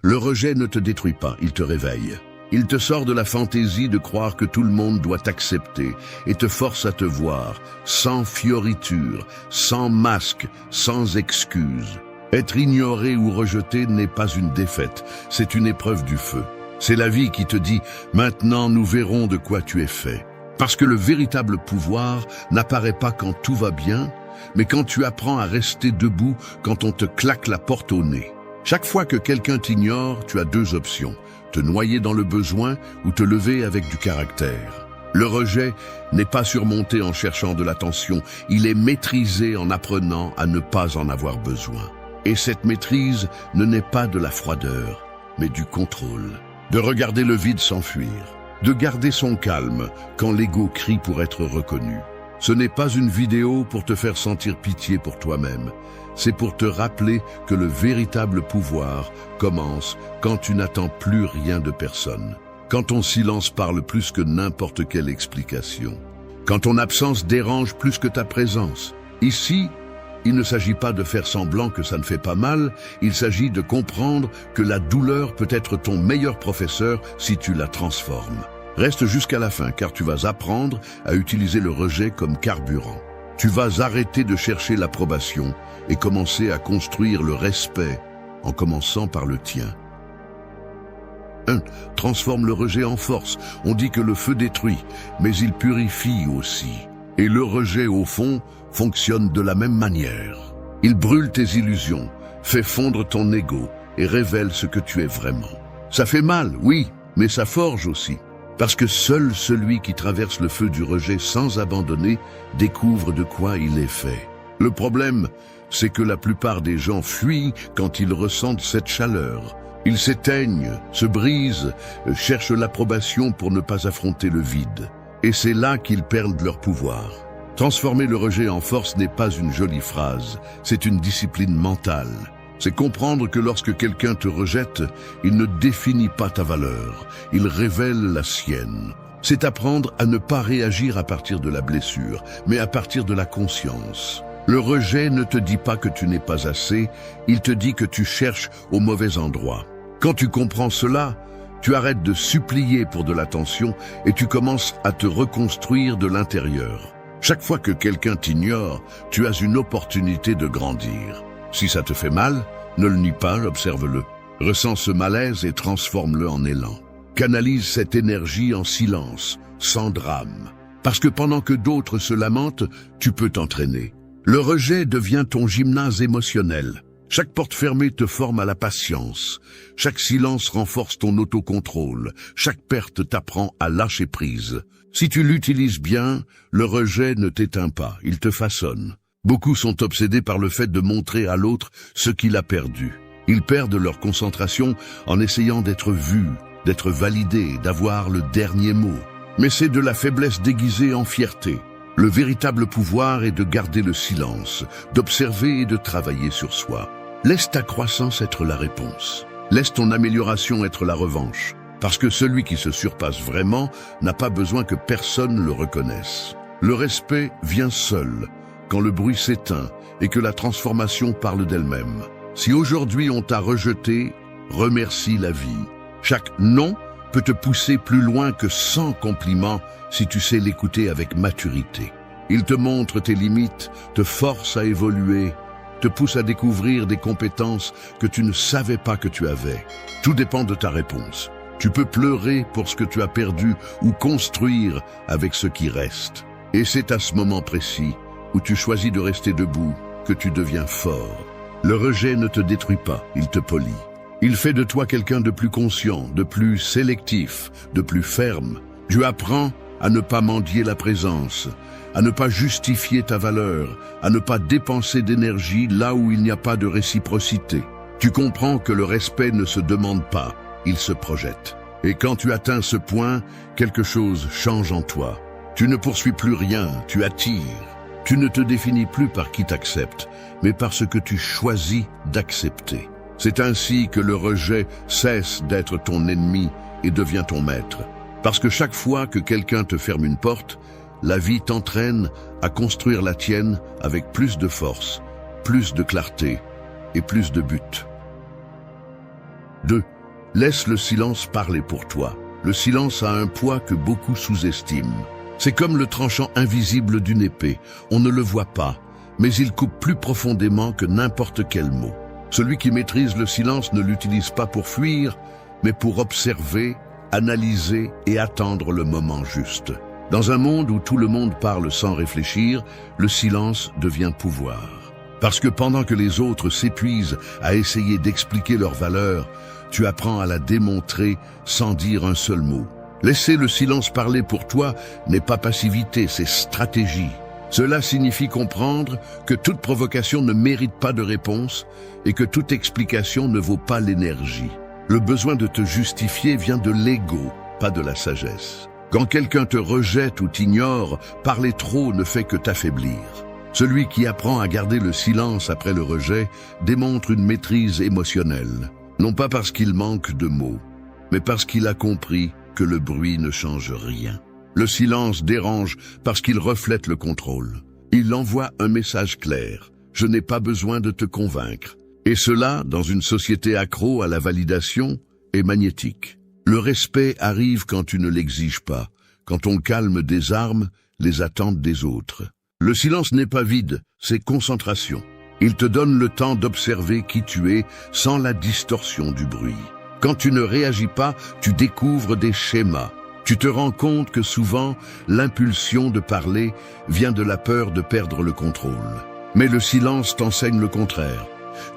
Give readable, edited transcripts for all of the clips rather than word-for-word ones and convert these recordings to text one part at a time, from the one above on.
Le rejet ne te détruit pas, il te réveille. Il te sort de la fantaisie de croire que tout le monde doit t'accepter et te force à te voir, sans fioriture, sans masque, sans excuse. Être ignoré ou rejeté n'est pas une défaite, c'est une épreuve du feu. C'est la vie qui te dit « Maintenant nous verrons de quoi tu es fait ». Parce que le véritable pouvoir n'apparaît pas quand tout va bien, mais quand tu apprends à rester debout quand on te claque la porte au nez. Chaque fois que quelqu'un t'ignore, tu as deux options, te noyer dans le besoin ou te lever avec du caractère. Le rejet n'est pas surmonté en cherchant de l'attention, il est maîtrisé en apprenant à ne pas en avoir besoin. Et cette maîtrise ne naît pas de la froideur, mais du contrôle. De regarder le vide s'enfuir, de garder son calme quand l'ego crie pour être reconnu. Ce n'est pas une vidéo pour te faire sentir pitié pour toi-même, c'est pour te rappeler que le véritable pouvoir commence quand tu n'attends plus rien de personne, quand ton silence parle plus que n'importe quelle explication, quand ton absence dérange plus que ta présence. Ici, il ne s'agit pas de faire semblant que ça ne fait pas mal, il s'agit de comprendre que la douleur peut être ton meilleur professeur si tu la transformes. Reste jusqu'à la fin car tu vas apprendre à utiliser le rejet comme carburant. Tu vas arrêter de chercher l'approbation et commencer à construire le respect en commençant par le tien. 1. Transforme le rejet en force. On dit que le feu détruit, mais il purifie aussi. Et le rejet, au fond, fonctionne de la même manière. Il brûle tes illusions, fait fondre ton ego et révèle ce que tu es vraiment. Ça fait mal, oui, mais ça forge aussi. Parce que seul celui qui traverse le feu du rejet sans abandonner découvre de quoi il est fait. Le problème, c'est que la plupart des gens fuient quand ils ressentent cette chaleur. Ils s'éteignent, se brisent, cherchent l'approbation pour ne pas affronter le vide. Et c'est là qu'ils perdent leur pouvoir. Transformer le rejet en force n'est pas une jolie phrase, c'est une discipline mentale. C'est comprendre que lorsque quelqu'un te rejette, il ne définit pas ta valeur, il révèle la sienne. C'est apprendre à ne pas réagir à partir de la blessure, mais à partir de la conscience. Le rejet ne te dit pas que tu n'es pas assez, il te dit que tu cherches au mauvais endroit. Quand tu comprends cela, tu arrêtes de supplier pour de l'attention et tu commences à te reconstruire de l'intérieur. Chaque fois que quelqu'un t'ignore, tu as une opportunité de grandir. Si ça te fait mal, ne le nie pas, observe-le. Ressens ce malaise et transforme-le en élan. Canalise cette énergie en silence, sans drame. Parce que pendant que d'autres se lamentent, tu peux t'entraîner. Le rejet devient ton gymnase émotionnel. Chaque porte fermée te forme à la patience. Chaque silence renforce ton autocontrôle. Chaque perte t'apprend à lâcher prise. Si tu l'utilises bien, le rejet ne t'éteint pas, il te façonne. Beaucoup sont obsédés par le fait de montrer à l'autre ce qu'il a perdu. Ils perdent leur concentration en essayant d'être vus, d'être validés, d'avoir le dernier mot. Mais c'est de la faiblesse déguisée en fierté. Le véritable pouvoir est de garder le silence, d'observer et de travailler sur soi. Laisse ta croissance être la réponse. Laisse ton amélioration être la revanche. Parce que celui qui se surpasse vraiment n'a pas besoin que personne le reconnaisse. Le respect vient seul, quand le bruit s'éteint et que la transformation parle d'elle-même. Si aujourd'hui on t'a rejeté, remercie la vie. Chaque non peut te pousser plus loin que 100 compliments si tu sais l'écouter avec maturité. Il te montre tes limites, te force à évoluer, te pousse à découvrir des compétences que tu ne savais pas que tu avais. Tout dépend de ta réponse. Tu peux pleurer pour ce que tu as perdu ou construire avec ce qui reste. Et c'est à ce moment précis où tu choisis de rester debout que tu deviens fort. Le rejet ne te détruit pas, il te polit. Il fait de toi quelqu'un de plus conscient, de plus sélectif, de plus ferme. Tu apprends à ne pas mendier la présence, à ne pas justifier ta valeur, à ne pas dépenser d'énergie là où il n'y a pas de réciprocité. Tu comprends que le respect ne se demande pas, il se projette. Et quand tu atteins ce point, quelque chose change en toi. Tu ne poursuis plus rien, tu attires. Tu ne te définis plus par qui t'accepte, mais par ce que tu choisis d'accepter. C'est ainsi que le rejet cesse d'être ton ennemi et devient ton maître. Parce que chaque fois que quelqu'un te ferme une porte, la vie t'entraîne à construire la tienne avec plus de force, plus de clarté et plus de but. 2. Laisse le silence parler pour toi. Le silence a un poids que beaucoup sous-estiment. C'est comme le tranchant invisible d'une épée. On ne le voit pas, mais il coupe plus profondément que n'importe quel mot. Celui qui maîtrise le silence ne l'utilise pas pour fuir, mais pour observer, analyser et attendre le moment juste. Dans un monde où tout le monde parle sans réfléchir, le silence devient pouvoir. Parce que pendant que les autres s'épuisent à essayer d'expliquer leur valeur, tu apprends à la démontrer sans dire un seul mot. Laisser le silence parler pour toi n'est pas passivité, c'est stratégie. Cela signifie comprendre que toute provocation ne mérite pas de réponse et que toute explication ne vaut pas l'énergie. Le besoin de te justifier vient de l'ego, pas de la sagesse. Quand quelqu'un te rejette ou t'ignore, parler trop ne fait que t'affaiblir. Celui qui apprend à garder le silence après le rejet démontre une maîtrise émotionnelle. Non pas parce qu'il manque de mots, mais parce qu'il a compris que le bruit ne change rien. Le silence dérange parce qu'il reflète le contrôle. Il envoie un message clair. Je n'ai pas besoin de te convaincre. Et cela, dans une société accro à la validation, est magnétique. Le respect arrive quand tu ne l'exiges pas, quand on calme des armes les attentes des autres. Le silence n'est pas vide, c'est concentration. Il te donne le temps d'observer qui tu es sans la distorsion du bruit. Quand tu ne réagis pas, tu découvres des schémas. Tu te rends compte que souvent, l'impulsion de parler vient de la peur de perdre le contrôle. Mais le silence t'enseigne le contraire.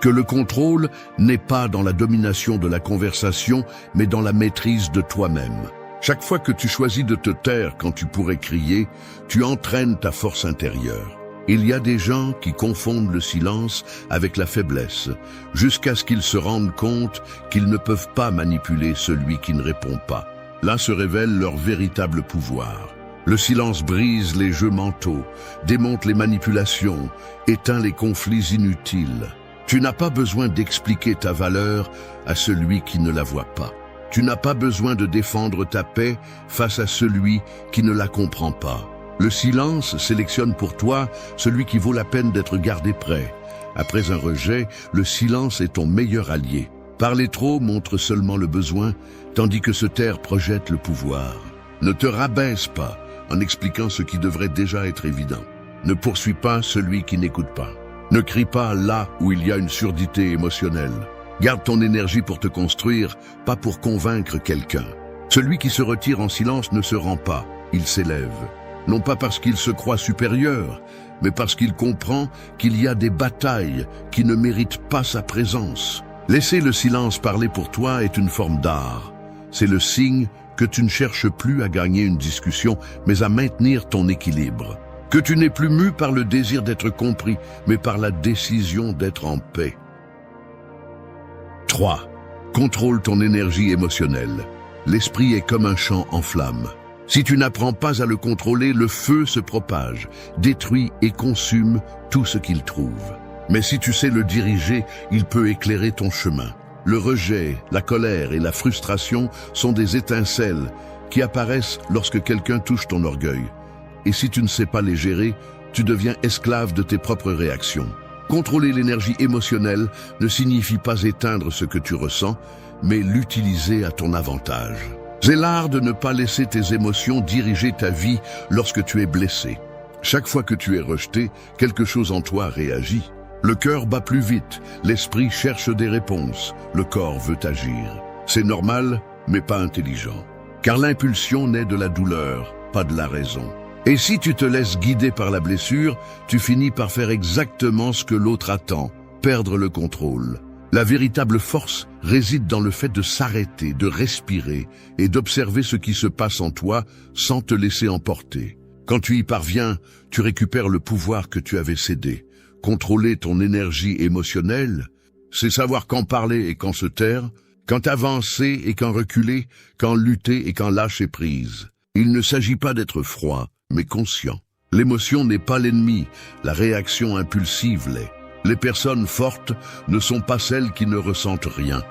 Que le contrôle n'est pas dans la domination de la conversation, mais dans la maîtrise de toi-même. Chaque fois que tu choisis de te taire quand tu pourrais crier, tu entraînes ta force intérieure. Il y a des gens qui confondent le silence avec la faiblesse, jusqu'à ce qu'ils se rendent compte qu'ils ne peuvent pas manipuler celui qui ne répond pas. Là se révèle leur véritable pouvoir. Le silence brise les jeux mentaux, démonte les manipulations, éteint les conflits inutiles. Tu n'as pas besoin d'expliquer ta valeur à celui qui ne la voit pas. Tu n'as pas besoin de défendre ta paix face à celui qui ne la comprend pas. Le silence sélectionne pour toi celui qui vaut la peine d'être gardé près. Après un rejet, le silence est ton meilleur allié. Parler trop montre seulement le besoin, tandis que se taire projette le pouvoir. Ne te rabaisse pas en expliquant ce qui devrait déjà être évident. Ne poursuis pas celui qui n'écoute pas. Ne crie pas là où il y a une surdité émotionnelle. Garde ton énergie pour te construire, pas pour convaincre quelqu'un. Celui qui se retire en silence ne se rend pas, il s'élève. Non pas parce qu'il se croit supérieur, mais parce qu'il comprend qu'il y a des batailles qui ne méritent pas sa présence. Laisser le silence parler pour toi est une forme d'art. C'est le signe que tu ne cherches plus à gagner une discussion, mais à maintenir ton équilibre. Que tu n'es plus mu par le désir d'être compris, mais par la décision d'être en paix. 3. Contrôle ton énergie émotionnelle. L'esprit est comme un champ en flammes. Si tu n'apprends pas à le contrôler, le feu se propage, détruit et consume tout ce qu'il trouve. Mais si tu sais le diriger, il peut éclairer ton chemin. Le rejet, la colère et la frustration sont des étincelles qui apparaissent lorsque quelqu'un touche ton orgueil. Et si tu ne sais pas les gérer, tu deviens esclave de tes propres réactions. Contrôler l'énergie émotionnelle ne signifie pas éteindre ce que tu ressens, mais l'utiliser à ton avantage. C'est l'art de ne pas laisser tes émotions diriger ta vie lorsque tu es blessé. Chaque fois que tu es rejeté, quelque chose en toi réagit. Le cœur bat plus vite, l'esprit cherche des réponses, le corps veut agir. C'est normal, mais pas intelligent. Car l'impulsion naît de la douleur, pas de la raison. Et si tu te laisses guider par la blessure, tu finis par faire exactement ce que l'autre attend, perdre le contrôle. La véritable force réside dans le fait de s'arrêter, de respirer et d'observer ce qui se passe en toi sans te laisser emporter. Quand tu y parviens, tu récupères le pouvoir que tu avais cédé. Contrôler ton énergie émotionnelle, c'est savoir quand parler et quand se taire, quand avancer et quand reculer, quand lutter et quand lâcher prise. Il ne s'agit pas d'être froid, mais conscient. L'émotion n'est pas l'ennemi, la réaction impulsive l'est. Les personnes fortes ne sont pas celles qui ne ressentent rien,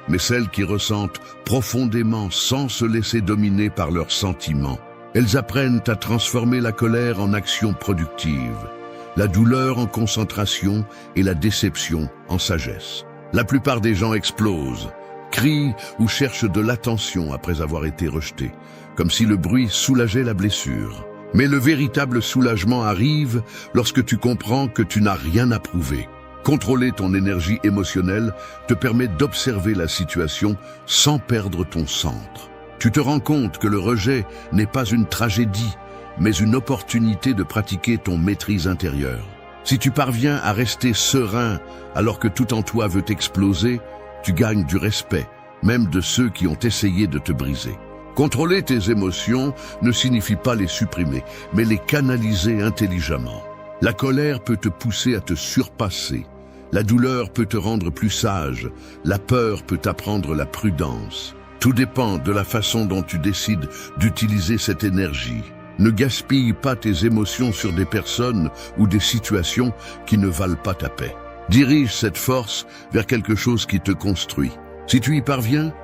mais celles qui ressentent profondément sans se laisser dominer par leurs sentiments. Elles apprennent à transformer la colère en action productive, la douleur en concentration et la déception en sagesse. La plupart des gens explosent, crie ou cherche de l'attention après avoir été rejeté, comme si le bruit soulageait la blessure. Mais le véritable soulagement arrive lorsque tu comprends que tu n'as rien à prouver. Contrôler ton énergie émotionnelle te permet d'observer la situation sans perdre ton centre. Tu te rends compte que le rejet n'est pas une tragédie, mais une opportunité de pratiquer ton maîtrise intérieure. Si tu parviens à rester serein alors que tout en toi veut exploser, tu gagnes du respect, même de ceux qui ont essayé de te briser. Contrôler tes émotions ne signifie pas les supprimer, mais les canaliser intelligemment. La colère peut te pousser à te surpasser. La douleur peut te rendre plus sage. La peur peut t'apprendre la prudence. Tout dépend de la façon dont tu décides d'utiliser cette énergie. Ne gaspille pas tes émotions sur des personnes ou des situations qui ne valent pas ta paix. Dirige cette force vers quelque chose qui te construit. Si tu y parviens,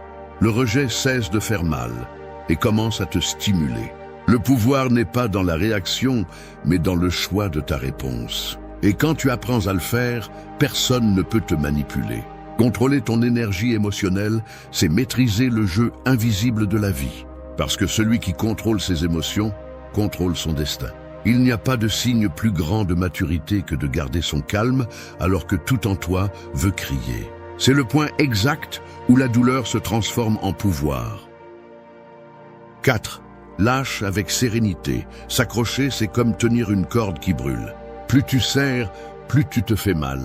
le rejet cesse de faire mal et commence à te stimuler. Le pouvoir n'est pas dans la réaction, mais dans le choix de ta réponse. Et quand tu apprends à le faire, personne ne peut te manipuler. Contrôler ton énergie émotionnelle, c'est maîtriser le jeu invisible de la vie. Parce que celui qui contrôle ses émotions contrôle son destin. Il n'y a pas de signe plus grand de maturité que de garder son calme alors que tout en toi veut crier. C'est le point exact où la douleur se transforme en pouvoir. 4. Lâche avec sérénité. S'accrocher, c'est comme tenir une corde qui brûle. Plus tu serres, plus tu te fais mal.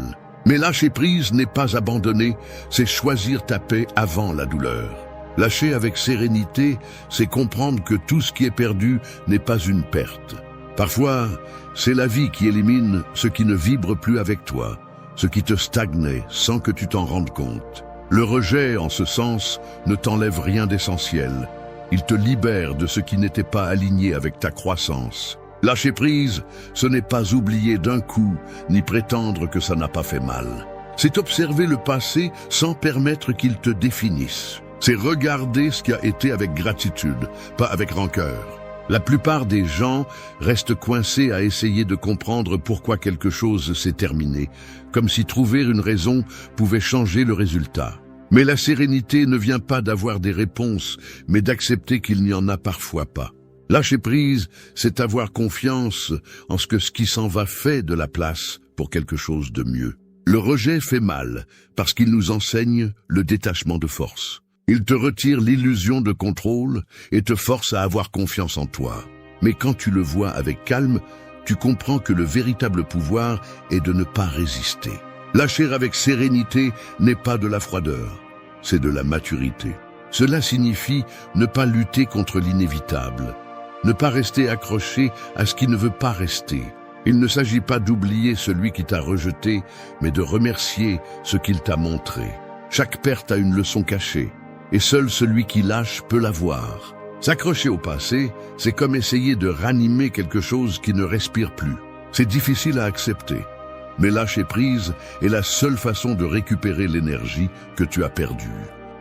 Mais lâcher prise n'est pas abandonner, c'est choisir ta paix avant la douleur. Lâcher avec sérénité, c'est comprendre que tout ce qui est perdu n'est pas une perte. Parfois, c'est la vie qui élimine ce qui ne vibre plus avec toi, ce qui te stagnait sans que tu t'en rendes compte. Le rejet, en ce sens, ne t'enlève rien d'essentiel. Il te libère de ce qui n'était pas aligné avec ta croissance. Lâcher prise, ce n'est pas oublier d'un coup, ni prétendre que ça n'a pas fait mal. C'est observer le passé sans permettre qu'il te définisse. C'est regarder ce qui a été avec gratitude, pas avec rancœur. La plupart des gens restent coincés à essayer de comprendre pourquoi quelque chose s'est terminé, comme si trouver une raison pouvait changer le résultat. Mais la sérénité ne vient pas d'avoir des réponses, mais d'accepter qu'il n'y en a parfois pas. Lâcher prise, c'est avoir confiance en ce qui s'en va fait de la place pour quelque chose de mieux. Le rejet fait mal, parce qu'il nous enseigne le détachement de force. Il te retire l'illusion de contrôle et te force à avoir confiance en toi. Mais quand tu le vois avec calme, tu comprends que le véritable pouvoir est de ne pas résister. Lâcher avec sérénité n'est pas de la froideur, c'est de la maturité. Cela signifie ne pas lutter contre l'inévitable, ne pas rester accroché à ce qui ne veut pas rester. Il ne s'agit pas d'oublier celui qui t'a rejeté, mais de remercier ce qu'il t'a montré. Chaque perte a une leçon cachée, et seul celui qui lâche peut la voir. S'accrocher au passé, c'est comme essayer de ranimer quelque chose qui ne respire plus. C'est difficile à accepter, mais lâcher prise est la seule façon de récupérer l'énergie que tu as perdue.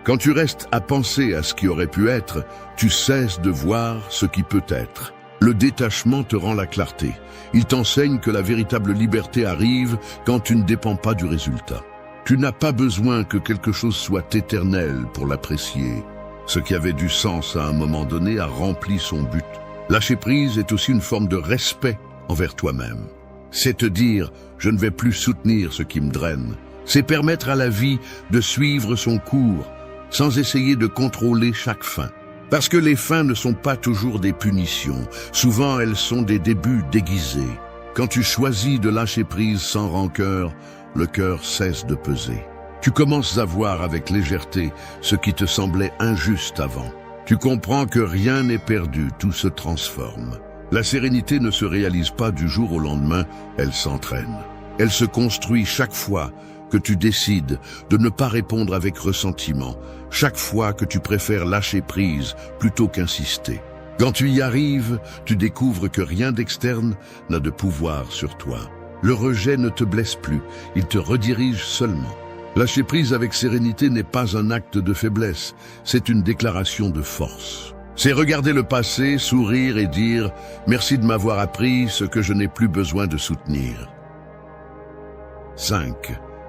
Quand tu restes à penser à ce qui aurait pu être, tu cesses de voir ce qui peut être. Le détachement te rend la clarté. Il t'enseigne que la véritable liberté arrive quand tu ne dépends pas du résultat. Tu n'as pas besoin que quelque chose soit éternel pour l'apprécier. Ce qui avait du sens à un moment donné a rempli son but. Lâcher prise est aussi une forme de respect envers toi-même. C'est te dire « je ne vais plus soutenir ce qui me draine ». C'est permettre à la vie de suivre son cours, sans essayer de contrôler chaque fin. Parce que les fins ne sont pas toujours des punitions, souvent elles sont des débuts déguisés. Quand tu choisis de lâcher prise sans rancœur, le cœur cesse de peser. Tu commences à voir avec légèreté ce qui te semblait injuste avant. Tu comprends que rien n'est perdu, tout se transforme. La sérénité ne se réalise pas du jour au lendemain, elle s'entraîne. Elle se construit chaque fois que tu décides de ne pas répondre avec ressentiment, chaque fois que tu préfères lâcher prise plutôt qu'insister. Quand tu y arrives, tu découvres que rien d'externe n'a de pouvoir sur toi. Le rejet ne te blesse plus, il te redirige seulement. Lâcher prise avec sérénité n'est pas un acte de faiblesse, c'est une déclaration de force. C'est regarder le passé, sourire et dire « Merci de m'avoir appris ce que je n'ai plus besoin de soutenir ». 5.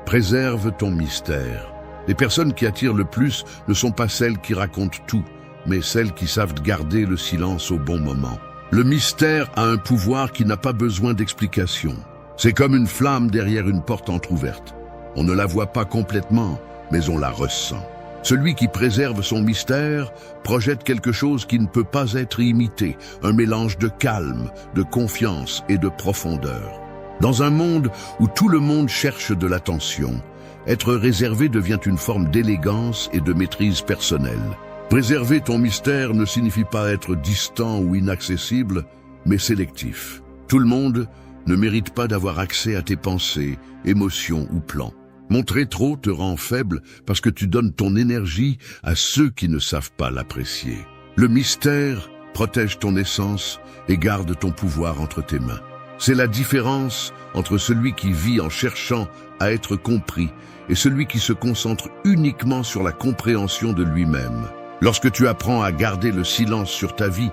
Préserve ton mystère. Les personnes qui attirent le plus ne sont pas celles qui racontent tout, mais celles qui savent garder le silence au bon moment. Le mystère a un pouvoir qui n'a pas besoin d'explication. C'est comme une flamme derrière une porte entr'ouverte. On ne la voit pas complètement, mais on la ressent. Celui qui préserve son mystère projette quelque chose qui ne peut pas être imité, un mélange de calme, de confiance et de profondeur. Dans un monde où tout le monde cherche de l'attention, être réservé devient une forme d'élégance et de maîtrise personnelle. Préserver ton mystère ne signifie pas être distant ou inaccessible, mais sélectif. Tout le monde ne mérite pas d'avoir accès à tes pensées, émotions ou plans. Montrer trop te rend faible parce que tu donnes ton énergie à ceux qui ne savent pas l'apprécier. Le mystère protège ton essence et garde ton pouvoir entre tes mains. C'est la différence entre celui qui vit en cherchant à être compris et celui qui se concentre uniquement sur la compréhension de lui-même. Lorsque tu apprends à garder le silence sur ta vie,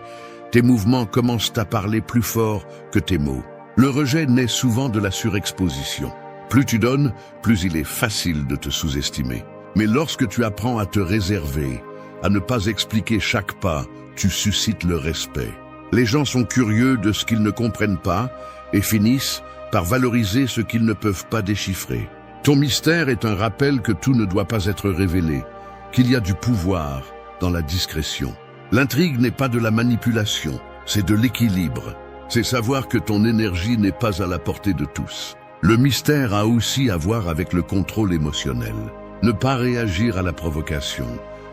tes mouvements commencent à parler plus fort que tes mots. Le rejet naît souvent de la surexposition. Plus tu donnes, plus il est facile de te sous-estimer. Mais lorsque tu apprends à te réserver, à ne pas expliquer chaque pas, tu suscites le respect. Les gens sont curieux de ce qu'ils ne comprennent pas et finissent par valoriser ce qu'ils ne peuvent pas déchiffrer. Ton mystère est un rappel que tout ne doit pas être révélé, qu'il y a du pouvoir dans la discrétion. L'intrigue n'est pas de la manipulation, c'est de l'équilibre. C'est savoir que ton énergie n'est pas à la portée de tous. Le mystère a aussi à voir avec le contrôle émotionnel. Ne pas réagir à la provocation,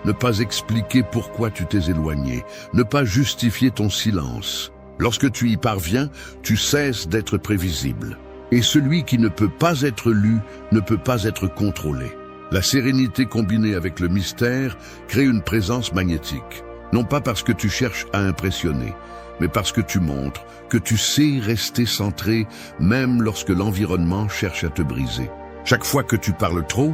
ne pas expliquer pourquoi tu t'es éloigné, ne pas justifier ton silence. Lorsque tu y parviens, tu cesses d'être prévisible. Et celui qui ne peut pas être lu ne peut pas être contrôlé. La sérénité combinée avec le mystère crée une présence magnétique. Non pas parce que tu cherches à impressionner, mais parce que tu montres que tu sais rester centré même lorsque l'environnement cherche à te briser. Chaque fois que tu parles trop,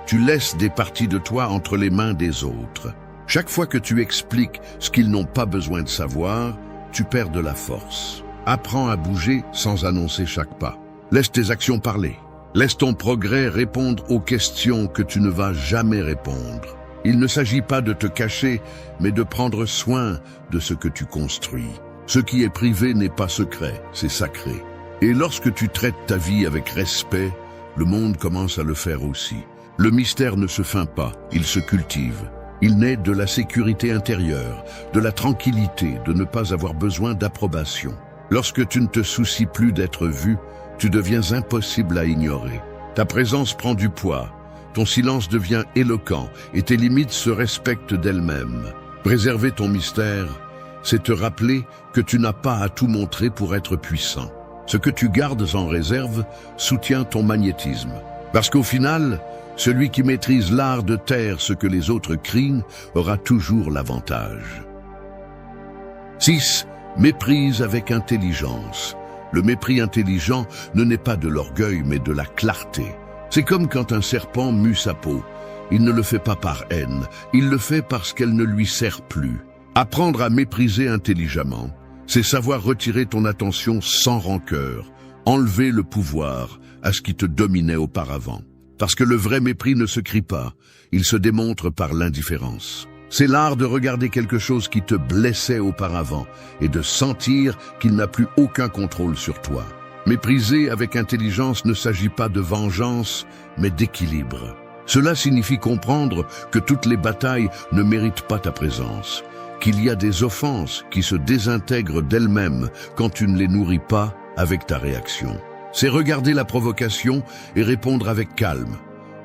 tu laisses des parties de toi entre les mains des autres. Chaque fois que tu expliques ce qu'ils n'ont pas besoin de savoir, tu perds de la force. Apprends à bouger sans annoncer chaque pas. Laisse tes actions parler. Laisse ton progrès répondre aux questions que tu ne vas jamais répondre. Il ne s'agit pas de te cacher, mais de prendre soin de ce que tu construis. Ce qui est privé n'est pas secret, c'est sacré. Et lorsque tu traites ta vie avec respect, le monde commence à le faire aussi. Le mystère ne se feint pas, il se cultive. Il naît de la sécurité intérieure, de la tranquillité de ne pas avoir besoin d'approbation. Lorsque tu ne te soucies plus d'être vu, tu deviens impossible à ignorer. Ta présence prend du poids, ton silence devient éloquent et tes limites se respectent d'elles-mêmes. Préserver ton mystère, c'est te rappeler que tu n'as pas à tout montrer pour être puissant. Ce que tu gardes en réserve soutient ton magnétisme. Parce qu'au final, celui qui maîtrise l'art de taire ce que les autres crient aura toujours l'avantage. 6. Méprise avec intelligence. Le mépris intelligent ne naît pas de l'orgueil mais de la clarté. C'est comme quand un serpent mue sa peau. Il ne le fait pas par haine, il le fait parce qu'elle ne lui sert plus. Apprendre à mépriser intelligemment, c'est savoir retirer ton attention sans rancœur, enlever le pouvoir à ce qui te dominait auparavant. Parce que le vrai mépris ne se crie pas, il se démontre par l'indifférence. C'est l'art de regarder quelque chose qui te blessait auparavant et de sentir qu'il n'a plus aucun contrôle sur toi. Mépriser avec intelligence ne s'agit pas de vengeance, mais d'équilibre. Cela signifie comprendre que toutes les batailles ne méritent pas ta présence, qu'il y a des offenses qui se désintègrent d'elles-mêmes quand tu ne les nourris pas avec ta réaction. C'est regarder la provocation et répondre avec calme.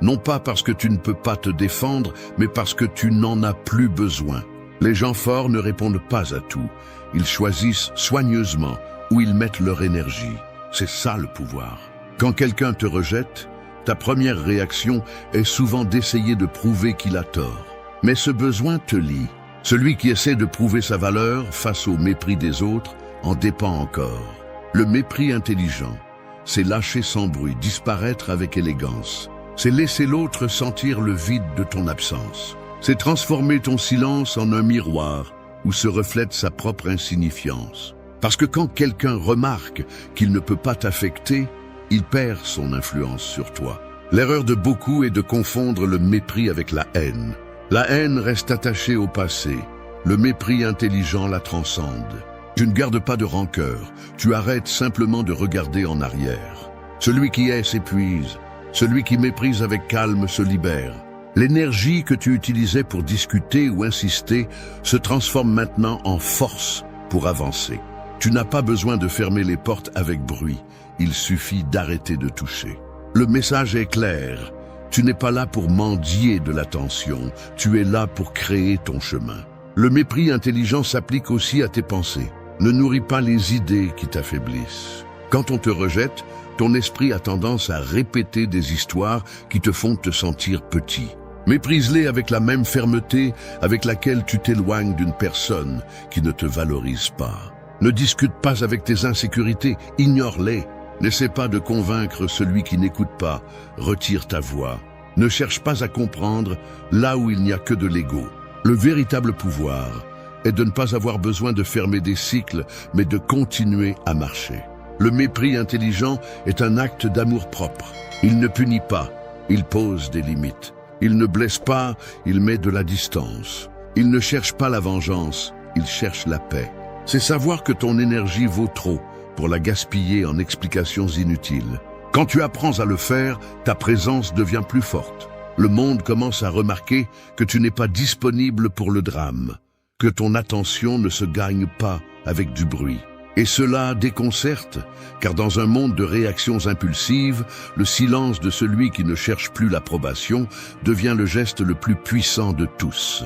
Non pas parce que tu ne peux pas te défendre, mais parce que tu n'en as plus besoin. Les gens forts ne répondent pas à tout. Ils choisissent soigneusement où ils mettent leur énergie. C'est ça le pouvoir. Quand quelqu'un te rejette, ta première réaction est souvent d'essayer de prouver qu'il a tort. Mais ce besoin te lie. Celui qui essaie de prouver sa valeur face au mépris des autres en dépend encore. Le mépris intelligent, c'est lâcher sans bruit, disparaître avec élégance. C'est laisser l'autre sentir le vide de ton absence. C'est transformer ton silence en un miroir où se reflète sa propre insignifiance. Parce que quand quelqu'un remarque qu'il ne peut pas t'affecter, il perd son influence sur toi. L'erreur de beaucoup est de confondre le mépris avec la haine. La haine reste attachée au passé. Le mépris intelligent la transcende. Tu ne gardes pas de rancœur. Tu arrêtes simplement de regarder en arrière. Celui qui est s'épuise. Celui qui méprise avec calme se libère. L'énergie que tu utilisais pour discuter ou insister se transforme maintenant en force pour avancer. Tu n'as pas besoin de fermer les portes avec bruit. Il suffit d'arrêter de toucher. Le message est clair. Tu n'es pas là pour mendier de l'attention. Tu es là pour créer ton chemin. Le mépris intelligent s'applique aussi à tes pensées. Ne nourris pas les idées qui t'affaiblissent. Quand on te rejette, ton esprit a tendance à répéter des histoires qui te font te sentir petit. Méprise-les avec la même fermeté avec laquelle tu t'éloignes d'une personne qui ne te valorise pas. Ne discute pas avec tes insécurités, ignore-les. N'essaie pas de convaincre celui qui n'écoute pas, retire ta voix. Ne cherche pas à comprendre là où il n'y a que de l'ego. Le véritable pouvoir est de ne pas avoir besoin de fermer des cycles, mais de continuer à marcher. Le mépris intelligent est un acte d'amour-propre. Il ne punit pas, il pose des limites. Il ne blesse pas, il met de la distance. Il ne cherche pas la vengeance, il cherche la paix. C'est savoir que ton énergie vaut trop pour la gaspiller en explications inutiles. Quand tu apprends à le faire, ta présence devient plus forte. Le monde commence à remarquer que tu n'es pas disponible pour le drame, que ton attention ne se gagne pas avec du bruit. Et cela déconcerte, car dans un monde de réactions impulsives, le silence de celui qui ne cherche plus l'approbation devient le geste le plus puissant de tous.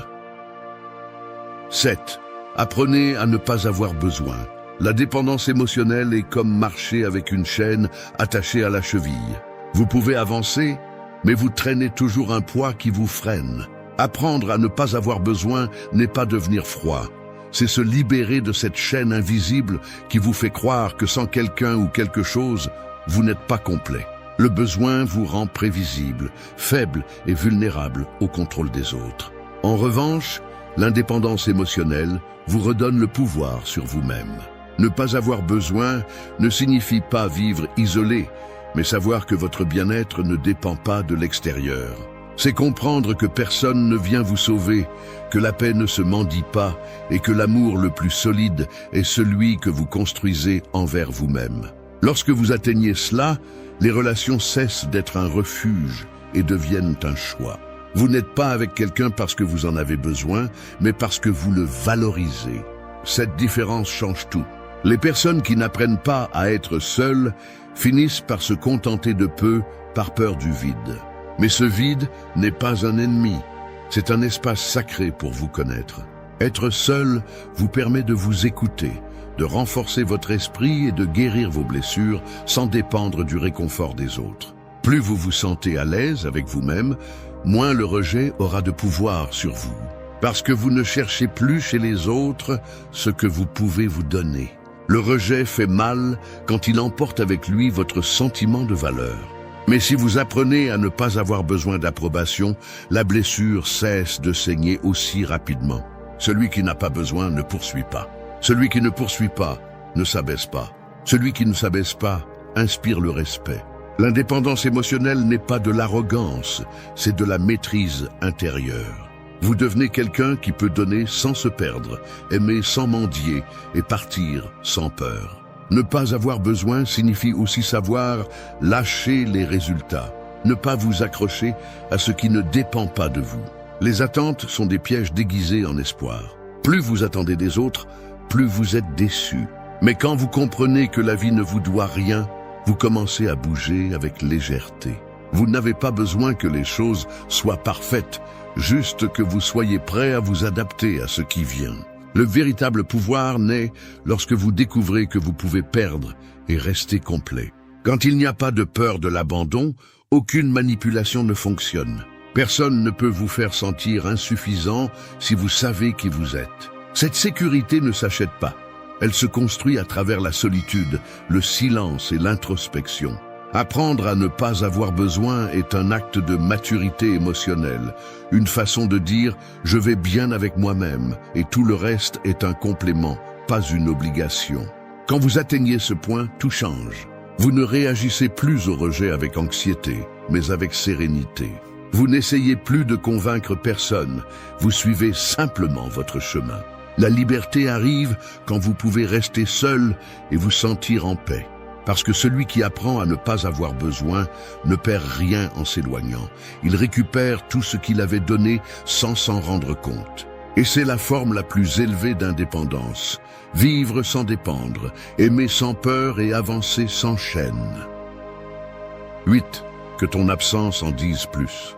7. Apprenez à ne pas avoir besoin. La dépendance émotionnelle est comme marcher avec une chaîne attachée à la cheville. Vous pouvez avancer, mais vous traînez toujours un poids qui vous freine. Apprendre à ne pas avoir besoin n'est pas devenir froid. C'est se libérer de cette chaîne invisible qui vous fait croire que sans quelqu'un ou quelque chose, vous n'êtes pas complet. Le besoin vous rend prévisible, faible et vulnérable au contrôle des autres. En revanche, l'indépendance émotionnelle vous redonne le pouvoir sur vous-même. Ne pas avoir besoin ne signifie pas vivre isolé, mais savoir que votre bien-être ne dépend pas de l'extérieur. C'est comprendre que personne ne vient vous sauver, que la paix ne se mendie pas et que l'amour le plus solide est celui que vous construisez envers vous-même. Lorsque vous atteignez cela, les relations cessent d'être un refuge et deviennent un choix. Vous n'êtes pas avec quelqu'un parce que vous en avez besoin, mais parce que vous le valorisez. Cette différence change tout. Les personnes qui n'apprennent pas à être seules finissent par se contenter de peu par peur du vide. Mais ce vide n'est pas un ennemi, c'est un espace sacré pour vous connaître. Être seul vous permet de vous écouter, de renforcer votre esprit et de guérir vos blessures sans dépendre du réconfort des autres. Plus vous vous sentez à l'aise avec vous-même, moins le rejet aura de pouvoir sur vous. Parce que vous ne cherchez plus chez les autres ce que vous pouvez vous donner. Le rejet fait mal quand il emporte avec lui votre sentiment de valeur. Mais si vous apprenez à ne pas avoir besoin d'approbation, la blessure cesse de saigner aussi rapidement. Celui qui n'a pas besoin ne poursuit pas. Celui qui ne poursuit pas ne s'abaisse pas. Celui qui ne s'abaisse pas inspire le respect. L'indépendance émotionnelle n'est pas de l'arrogance, c'est de la maîtrise intérieure. Vous devenez quelqu'un qui peut donner sans se perdre, aimer sans mendier et partir sans peur. Ne pas avoir besoin signifie aussi savoir lâcher les résultats, ne pas vous accrocher à ce qui ne dépend pas de vous. Les attentes sont des pièges déguisés en espoir. Plus vous attendez des autres, plus vous êtes déçus. Mais quand vous comprenez que la vie ne vous doit rien, vous commencez à bouger avec légèreté. Vous n'avez pas besoin que les choses soient parfaites, juste que vous soyez prêt à vous adapter à ce qui vient. Le véritable pouvoir naît lorsque vous découvrez que vous pouvez perdre et rester complet. Quand il n'y a pas de peur de l'abandon, aucune manipulation ne fonctionne. Personne ne peut vous faire sentir insuffisant si vous savez qui vous êtes. Cette sécurité ne s'achète pas. Elle se construit à travers la solitude, le silence et l'introspection. Apprendre à ne pas avoir besoin est un acte de maturité émotionnelle, une façon de dire « je vais bien avec moi-même » et tout le reste est un complément, pas une obligation. Quand vous atteignez ce point, tout change. Vous ne réagissez plus au rejet avec anxiété, mais avec sérénité. Vous n'essayez plus de convaincre personne, vous suivez simplement votre chemin. La liberté arrive quand vous pouvez rester seul et vous sentir en paix. Parce que celui qui apprend à ne pas avoir besoin ne perd rien en s'éloignant. Il récupère tout ce qu'il avait donné sans s'en rendre compte. Et c'est la forme la plus élevée d'indépendance. Vivre sans dépendre, aimer sans peur et avancer sans chaîne. 8. Que ton absence en dise plus.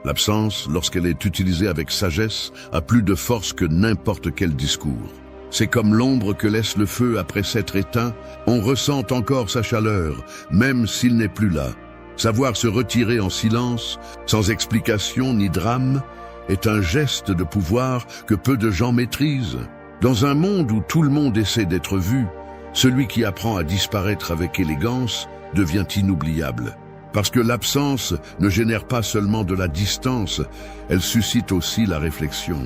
L'absence, lorsqu'elle est utilisée avec sagesse, a plus de force que n'importe quel discours. C'est comme l'ombre que laisse le feu après s'être éteint, on ressent encore sa chaleur, même s'il n'est plus là. Savoir se retirer en silence, sans explication ni drame, est un geste de pouvoir que peu de gens maîtrisent. Dans un monde où tout le monde essaie d'être vu, celui qui apprend à disparaître avec élégance devient inoubliable. Parce que l'absence ne génère pas seulement de la distance, elle suscite aussi la réflexion.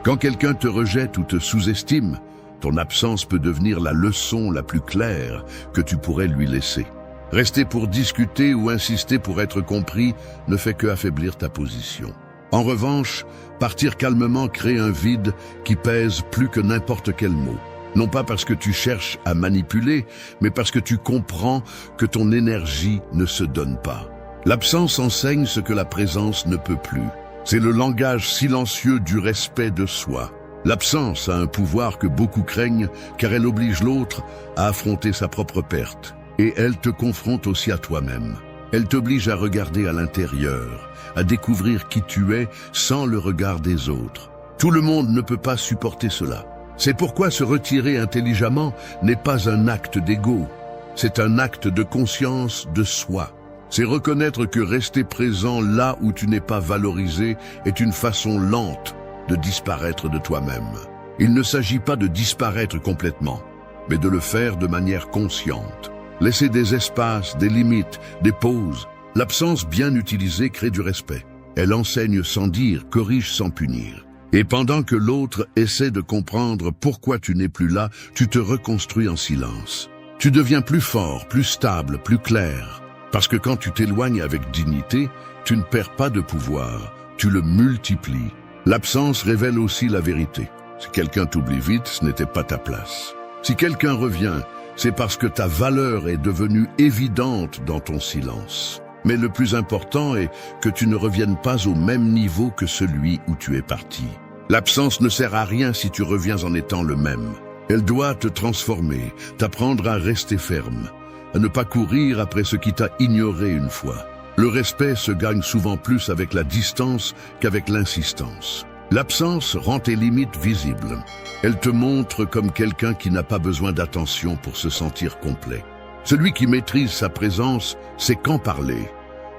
Quand quelqu'un te rejette ou te sous-estime, ton absence peut devenir la leçon la plus claire que tu pourrais lui laisser. Rester pour discuter ou insister pour être compris ne fait que affaiblir ta position. En revanche, partir calmement crée un vide qui pèse plus que n'importe quel mot. Non pas parce que tu cherches à manipuler, mais parce que tu comprends que ton énergie ne se donne pas. L'absence enseigne ce que la présence ne peut plus. C'est le langage silencieux du respect de soi. L'absence a un pouvoir que beaucoup craignent, car elle oblige l'autre à affronter sa propre perte. Et elle te confronte aussi à toi-même. Elle t'oblige à regarder à l'intérieur, à découvrir qui tu es sans le regard des autres. Tout le monde ne peut pas supporter cela. C'est pourquoi se retirer intelligemment n'est pas un acte d'ego, c'est un acte de conscience de soi. C'est reconnaître que rester présent là où tu n'es pas valorisé est une façon lente de disparaître de toi-même. Il ne s'agit pas de disparaître complètement, mais de le faire de manière consciente. Laisser des espaces, des limites, des pauses. L'absence bien utilisée crée du respect. Elle enseigne sans dire, corrige sans punir. Et pendant que l'autre essaie de comprendre pourquoi tu n'es plus là, tu te reconstruis en silence. Tu deviens plus fort, plus stable, plus clair. Parce que quand tu t'éloignes avec dignité, tu ne perds pas de pouvoir, tu le multiplies. L'absence révèle aussi la vérité. Si quelqu'un t'oublie vite, ce n'était pas ta place. Si quelqu'un revient, c'est parce que ta valeur est devenue évidente dans ton silence. Mais le plus important est que tu ne reviennes pas au même niveau que celui où tu es parti. L'absence ne sert à rien si tu reviens en étant le même. Elle doit te transformer, t'apprendre à rester ferme, à ne pas courir après ce qui t'a ignoré une fois. Le respect se gagne souvent plus avec la distance qu'avec l'insistance. L'absence rend tes limites visibles. Elle te montre comme quelqu'un qui n'a pas besoin d'attention pour se sentir complet. Celui qui maîtrise sa présence sait quand parler,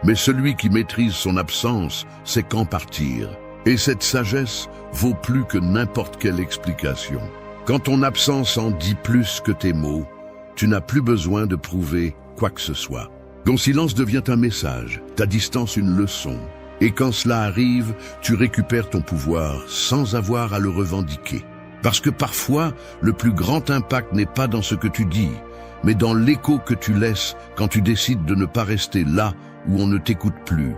mais celui qui maîtrise son absence sait quand partir. Et cette sagesse vaut plus que n'importe quelle explication. Quand ton absence en dit plus que tes mots, tu n'as plus besoin de prouver quoi que ce soit. Ton silence devient un message, ta distance une leçon. Et quand cela arrive, tu récupères ton pouvoir sans avoir à le revendiquer. Parce que parfois, le plus grand impact n'est pas dans ce que tu dis, mais dans l'écho que tu laisses quand tu décides de ne pas rester là où on ne t'écoute plus.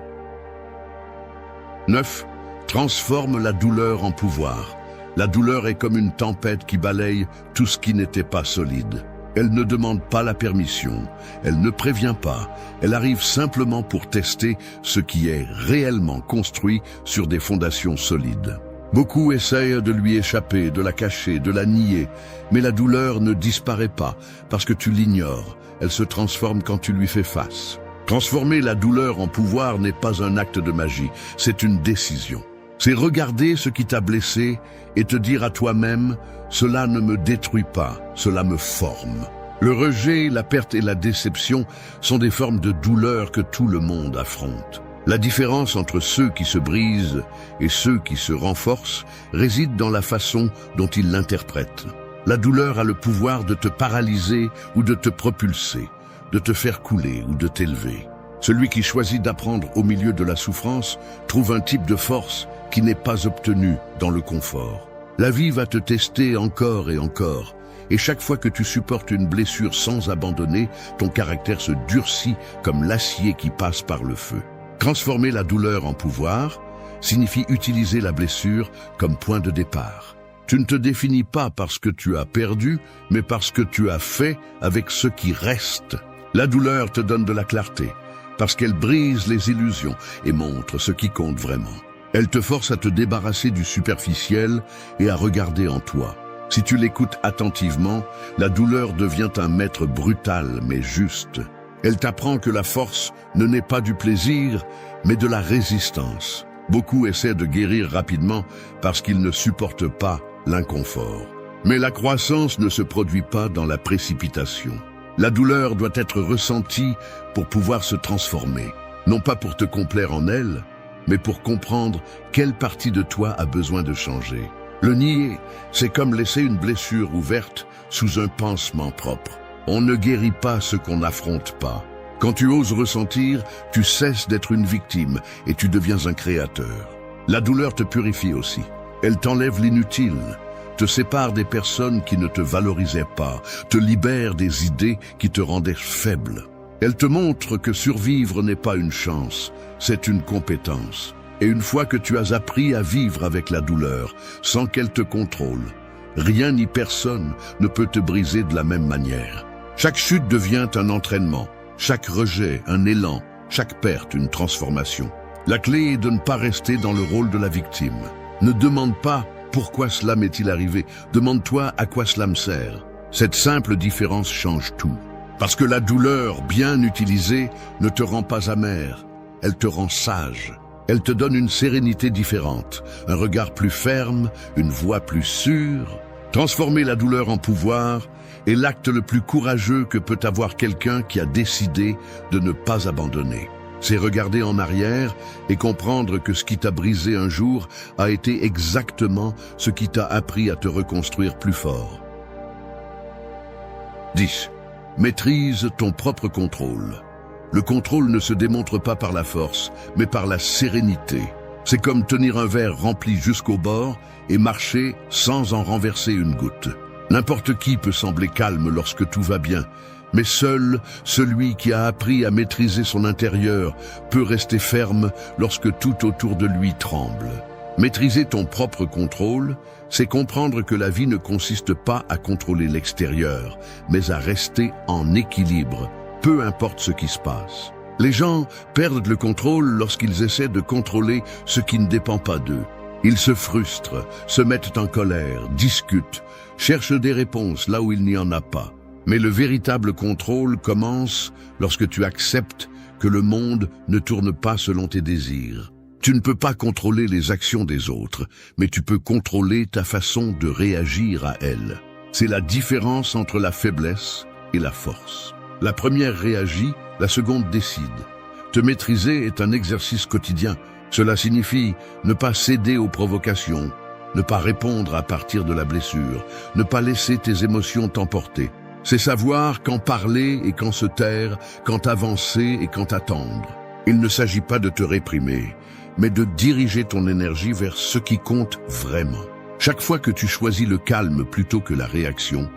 9. Transforme la douleur en pouvoir. La douleur est comme une tempête qui balaye tout ce qui n'était pas solide. Elle ne demande pas la permission, elle ne prévient pas, elle arrive simplement pour tester ce qui est réellement construit sur des fondations solides. Beaucoup essayent de lui échapper, de la cacher, de la nier, mais la douleur ne disparaît pas parce que tu l'ignores, elle se transforme quand tu lui fais face. Transformer la douleur en pouvoir n'est pas un acte de magie, c'est une décision. C'est regarder ce qui t'a blessé et te dire à toi-même « Cela ne me détruit pas, cela me forme ». Le rejet, la perte et la déception sont des formes de douleur que tout le monde affronte. La différence entre ceux qui se brisent et ceux qui se renforcent réside dans la façon dont ils l'interprètent. La douleur a le pouvoir de te paralyser ou de te propulser, de te faire couler ou de t'élever. Celui qui choisit d'apprendre au milieu de la souffrance trouve un type de force qui n'est pas obtenu dans le confort. La vie va te tester encore et encore, Et chaque fois que tu supportes une blessure sans abandonner, ton caractère se durcit comme l'acier qui passe par le feu. Transformer la douleur en pouvoir signifie utiliser la blessure comme point de départ. Tu ne te définis pas parce que tu as perdu, mais parce que tu as fait avec ce qui reste. La douleur te donne de la clarté, parce qu'elle brise les illusions et montre ce qui compte vraiment. Elle te force à te débarrasser du superficiel et à regarder en toi. Si tu l'écoutes attentivement, la douleur devient un maître brutal mais juste. Elle t'apprend que la force ne naît pas du plaisir, mais de la résistance. Beaucoup essaient de guérir rapidement parce qu'ils ne supportent pas l'inconfort. Mais la croissance ne se produit pas dans la précipitation. La douleur doit être ressentie pour pouvoir se transformer, non pas pour te complaire en elle, mais pour comprendre quelle partie de toi a besoin de changer. Le nier, c'est comme laisser une blessure ouverte sous un pansement propre. On ne guérit pas ce qu'on n'affronte pas. Quand tu oses ressentir, tu cesses d'être une victime et tu deviens un créateur. La douleur te purifie aussi. Elle t'enlève l'inutile, te sépare des personnes qui ne te valorisaient pas, te libère des idées qui te rendaient faible. Elle te montre que survivre n'est pas une chance, c'est une compétence. Et une fois que tu as appris à vivre avec la douleur, sans qu'elle te contrôle, rien ni personne ne peut te briser de la même manière. Chaque chute devient un entraînement, chaque rejet un élan, chaque perte une transformation. La clé est de ne pas rester dans le rôle de la victime. Ne demande pas « pourquoi cela m'est-il arrivé ?» Demande-toi « à quoi cela me sert ?» Cette simple différence change tout. Parce que la douleur bien utilisée ne te rend pas amer, elle te rend sage. Elle te donne une sérénité différente, un regard plus ferme, une voix plus sûre. Transformer la douleur en pouvoir est l'acte le plus courageux que peut avoir quelqu'un qui a décidé de ne pas abandonner. C'est regarder en arrière et comprendre que ce qui t'a brisé un jour a été exactement ce qui t'a appris à te reconstruire plus fort. 10. Maîtrise ton propre contrôle. Le contrôle ne se démontre pas par la force, mais par la sérénité. C'est comme tenir un verre rempli jusqu'au bord et marcher sans en renverser une goutte. N'importe qui peut sembler calme lorsque tout va bien, mais seul celui qui a appris à maîtriser son intérieur peut rester ferme lorsque tout autour de lui tremble. Maîtriser ton propre contrôle, c'est comprendre que la vie ne consiste pas à contrôler l'extérieur, mais à rester en équilibre, peu importe ce qui se passe. Les gens perdent le contrôle lorsqu'ils essaient de contrôler ce qui ne dépend pas d'eux. Ils se frustrent, se mettent en colère, discutent, cherchent des réponses là où il n'y en a pas. Mais le véritable contrôle commence lorsque tu acceptes que le monde ne tourne pas selon tes désirs. Tu ne peux pas contrôler les actions des autres, mais tu peux contrôler ta façon de réagir à elles. C'est la différence entre la faiblesse et la force. La première réagit, la seconde décide. Te maîtriser est un exercice quotidien. Cela signifie ne pas céder aux provocations, ne pas répondre à partir de la blessure, ne pas laisser tes émotions t'emporter. C'est savoir quand parler et quand se taire, quand avancer et quand attendre. Il ne s'agit pas de te réprimer, mais de diriger ton énergie vers ce qui compte vraiment. Chaque fois que tu choisis le calme plutôt que la réaction,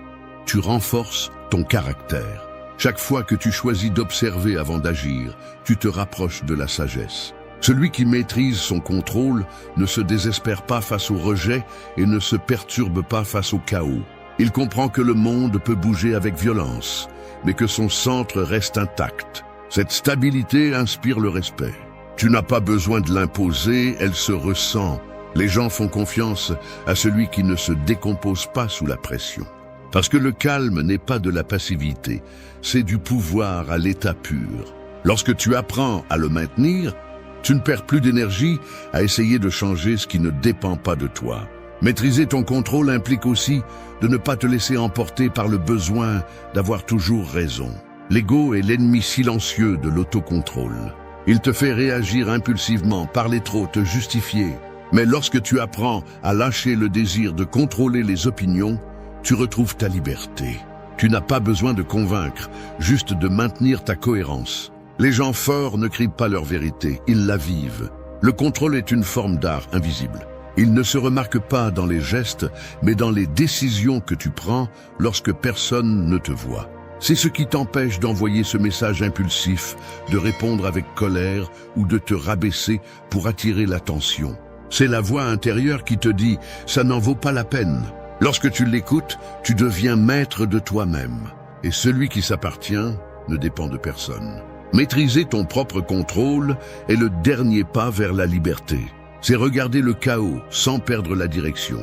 tu renforces ton caractère. Chaque fois que tu choisis d'observer avant d'agir, tu te rapproches de la sagesse. Celui qui maîtrise son contrôle ne se désespère pas face au rejet et ne se perturbe pas face au chaos. Il comprend que le monde peut bouger avec violence, mais que son centre reste intact. Cette stabilité inspire le respect. Tu n'as pas besoin de l'imposer, elle se ressent. Les gens font confiance à celui qui ne se décompose pas sous la pression. Parce que le calme n'est pas de la passivité, c'est du pouvoir à l'état pur. Lorsque tu apprends à le maintenir, tu ne perds plus d'énergie à essayer de changer ce qui ne dépend pas de toi. Maîtriser ton contrôle implique aussi de ne pas te laisser emporter par le besoin d'avoir toujours raison. L'ego est l'ennemi silencieux de l'autocontrôle. Il te fait réagir impulsivement, parler trop, te justifier. Mais lorsque tu apprends à lâcher le désir de contrôler les opinions, tu retrouves ta liberté. Tu n'as pas besoin de convaincre, juste de maintenir ta cohérence. Les gens forts ne crient pas leur vérité, ils la vivent. Le contrôle est une forme d'art invisible. Il ne se remarque pas dans les gestes, mais dans les décisions que tu prends lorsque personne ne te voit. C'est ce qui t'empêche d'envoyer ce message impulsif, de répondre avec colère ou de te rabaisser pour attirer l'attention. C'est la voix intérieure qui te dit « ça n'en vaut pas la peine ». Lorsque tu l'écoutes, tu deviens maître de toi-même. Et celui qui s'appartient ne dépend de personne. Maîtriser ton propre contrôle est le dernier pas vers la liberté. C'est regarder le chaos sans perdre la direction,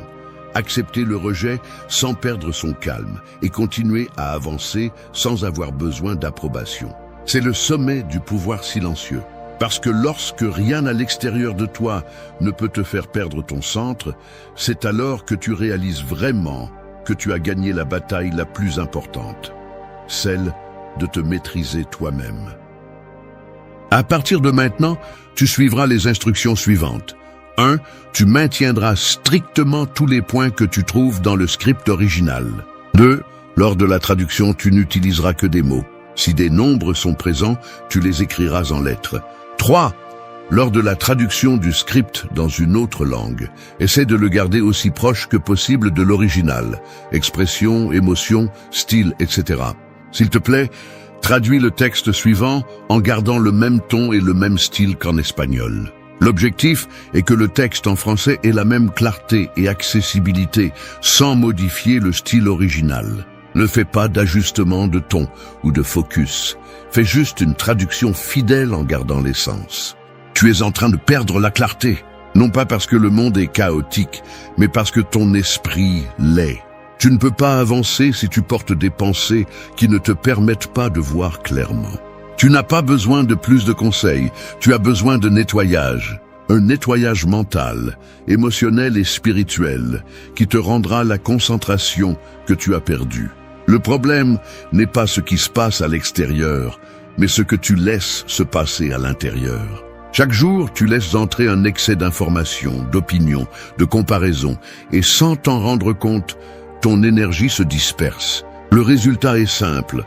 accepter le rejet sans perdre son calme et continuer à avancer sans avoir besoin d'approbation. C'est le sommet du pouvoir silencieux. Parce que lorsque rien à l'extérieur de toi ne peut te faire perdre ton centre, c'est alors que tu réalises vraiment que tu as gagné la bataille la plus importante, celle de te maîtriser toi-même. À partir de maintenant, tu suivras les instructions suivantes. 1. Tu maintiendras strictement tous les points que tu trouves dans le script original. 2. Lors de la traduction, tu n'utiliseras que des mots. Si des nombres sont présents, tu les écriras en lettres. 3. Lors de la traduction du script dans une autre langue, essaie de le garder aussi proche que possible de l'original. Expression, émotion, style, etc. S'il te plaît, traduis le texte suivant en gardant le même ton et le même style qu'en espagnol. L'objectif est que le texte en français ait la même clarté et accessibilité, sans modifier le style original. Ne fais pas d'ajustement de ton ou de focus. Fais juste une traduction fidèle en gardant l'essence. Tu es en train de perdre la clarté, non pas parce que le monde est chaotique, mais parce que ton esprit l'est. Tu ne peux pas avancer si tu portes des pensées qui ne te permettent pas de voir clairement. Tu n'as pas besoin de plus de conseils, tu as besoin de nettoyage. Un nettoyage mental, émotionnel et spirituel qui te rendra la concentration que tu as perdue. Le problème n'est pas ce qui se passe à l'extérieur, mais ce que tu laisses se passer à l'intérieur. Chaque jour, tu laisses entrer un excès d'informations, d'opinions, de comparaisons, et sans t'en rendre compte, ton énergie se disperse. Le résultat est simple.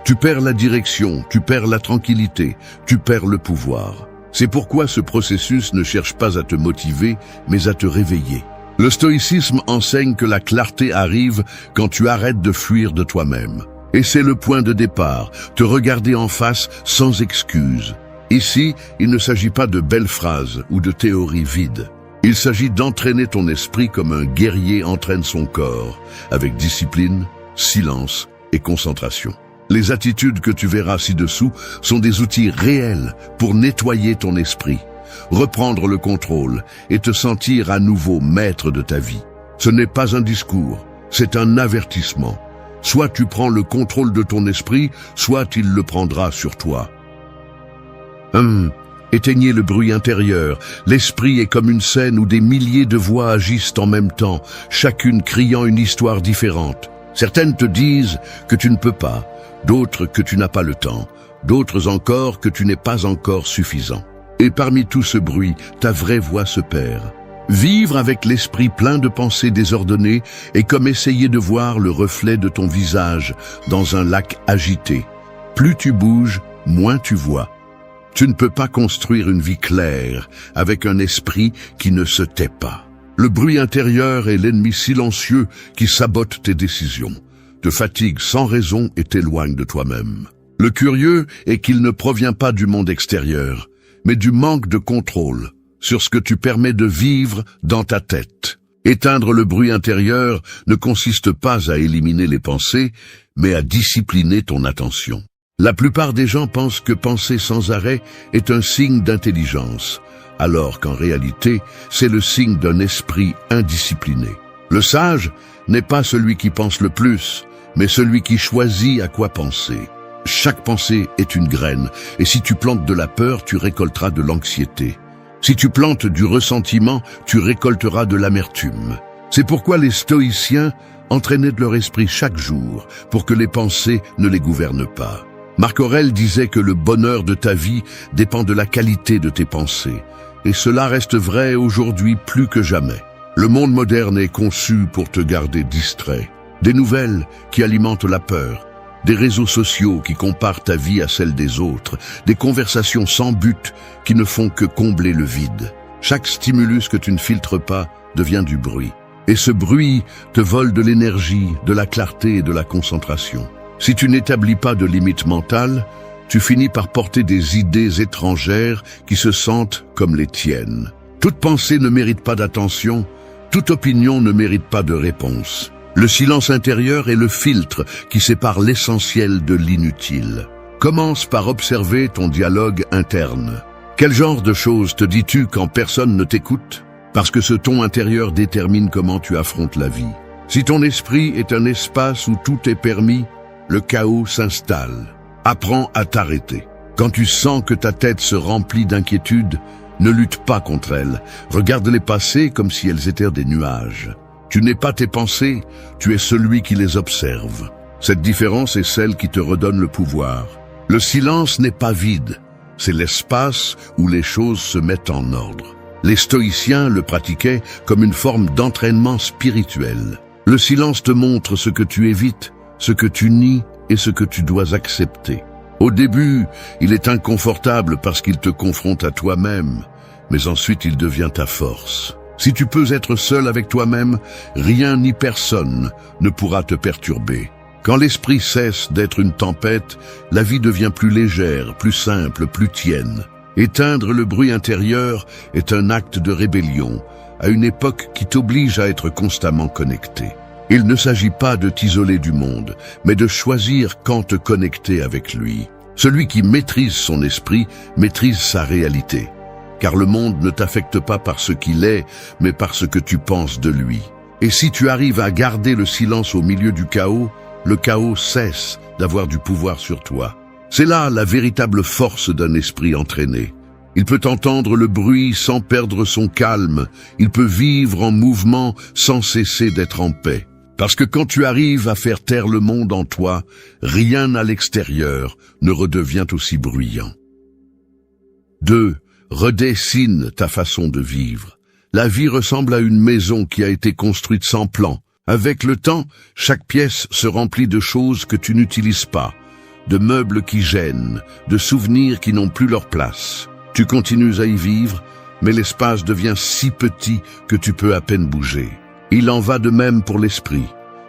Tu perds la direction, tu perds la tranquillité, tu perds le pouvoir. C'est pourquoi ce processus ne cherche pas à te motiver, mais à te réveiller. Le stoïcisme enseigne que la clarté arrive quand tu arrêtes de fuir de toi-même. Et c'est le point de départ, te regarder en face sans excuse. Ici, il ne s'agit pas de belles phrases ou de théories vides. Il s'agit d'entraîner ton esprit comme un guerrier entraîne son corps, avec discipline, silence et concentration. Les attitudes que tu verras ci-dessous sont des outils réels pour nettoyer ton esprit, reprendre le contrôle et te sentir à nouveau maître de ta vie. Ce n'est pas un discours, c'est un avertissement. Soit tu prends le contrôle de ton esprit, soit il le prendra sur toi. Éteignez le bruit intérieur. L'esprit est comme une scène où des milliers de voix agissent en même temps, chacune criant une histoire différente. Certaines te disent que tu ne peux pas, d'autres que tu n'as pas le temps, d'autres encore que tu n'es pas encore suffisant. Et parmi tout ce bruit, ta vraie voix se perd. Vivre avec l'esprit plein de pensées désordonnées est comme essayer de voir le reflet de ton visage dans un lac agité. Plus tu bouges, moins tu vois. Tu ne peux pas construire une vie claire avec un esprit qui ne se tait pas. Le bruit intérieur est l'ennemi silencieux qui sabote tes décisions, te fatigue sans raison et t'éloigne de toi-même. Le curieux est qu'il ne provient pas du monde extérieur, mais du manque de contrôle sur ce que tu permets de vivre dans ta tête. Éteindre le bruit intérieur ne consiste pas à éliminer les pensées, mais à discipliner ton attention. La plupart des gens pensent que penser sans arrêt est un signe d'intelligence, alors qu'en réalité, c'est le signe d'un esprit indiscipliné. Le sage n'est pas celui qui pense le plus, mais celui qui choisit à quoi penser. Chaque pensée est une graine, et si tu plantes de la peur, tu récolteras de l'anxiété. Si tu plantes du ressentiment, tu récolteras de l'amertume. C'est pourquoi les stoïciens entraînaient de leur esprit chaque jour, pour que les pensées ne les gouvernent pas. Marc Aurèle disait que le bonheur de ta vie dépend de la qualité de tes pensées. Et cela reste vrai aujourd'hui plus que jamais. Le monde moderne est conçu pour te garder distrait. Des nouvelles qui alimentent la peur, des réseaux sociaux qui comparent ta vie à celle des autres, des conversations sans but qui ne font que combler le vide. Chaque stimulus que tu ne filtres pas devient du bruit. Et ce bruit te vole de l'énergie, de la clarté et de la concentration. Si tu n'établis pas de limites mentales, tu finis par porter des idées étrangères qui se sentent comme les tiennes. Toute pensée ne mérite pas d'attention, toute opinion ne mérite pas de réponse. Le silence intérieur est le filtre qui sépare l'essentiel de l'inutile. Commence par observer ton dialogue interne. Quel genre de choses te dis-tu quand personne ne t'écoute? Parce que ce ton intérieur détermine comment tu affrontes la vie. Si ton esprit est un espace où tout est permis, le chaos s'installe. Apprends à t'arrêter. Quand tu sens que ta tête se remplit d'inquiétude, ne lutte pas contre elles. Regarde-les passer comme si elles étaient des nuages. Tu n'es pas tes pensées, tu es celui qui les observe. Cette différence est celle qui te redonne le pouvoir. Le silence n'est pas vide, c'est l'espace où les choses se mettent en ordre. Les stoïciens le pratiquaient comme une forme d'entraînement spirituel. Le silence te montre ce que tu évites, ce que tu nies et ce que tu dois accepter. Au début, il est inconfortable parce qu'il te confronte à toi-même, mais ensuite il devient ta force. Si tu peux être seul avec toi-même, rien ni personne ne pourra te perturber. Quand l'esprit cesse d'être une tempête, la vie devient plus légère, plus simple, plus tienne. Éteindre le bruit intérieur est un acte de rébellion, à une époque qui t'oblige à être constamment connecté. Il ne s'agit pas de t'isoler du monde, mais de choisir quand te connecter avec lui. Celui qui maîtrise son esprit maîtrise sa réalité. Car le monde ne t'affecte pas par ce qu'il est, mais par ce que tu penses de lui. Et si tu arrives à garder le silence au milieu du chaos, le chaos cesse d'avoir du pouvoir sur toi. C'est là la véritable force d'un esprit entraîné. Il peut entendre le bruit sans perdre son calme. Il peut vivre en mouvement sans cesser d'être en paix. Parce que quand tu arrives à faire taire le monde en toi, rien à l'extérieur ne redevient aussi bruyant. 2. Redessine ta façon de vivre. La vie ressemble à une maison qui a été construite sans plan. Avec le temps, chaque pièce se remplit de choses que tu n'utilises pas, de meubles qui gênent, de souvenirs qui n'ont plus leur place. Tu continues à y vivre, mais l'espace devient si petit que tu peux à peine bouger. Il en va de même pour l'esprit.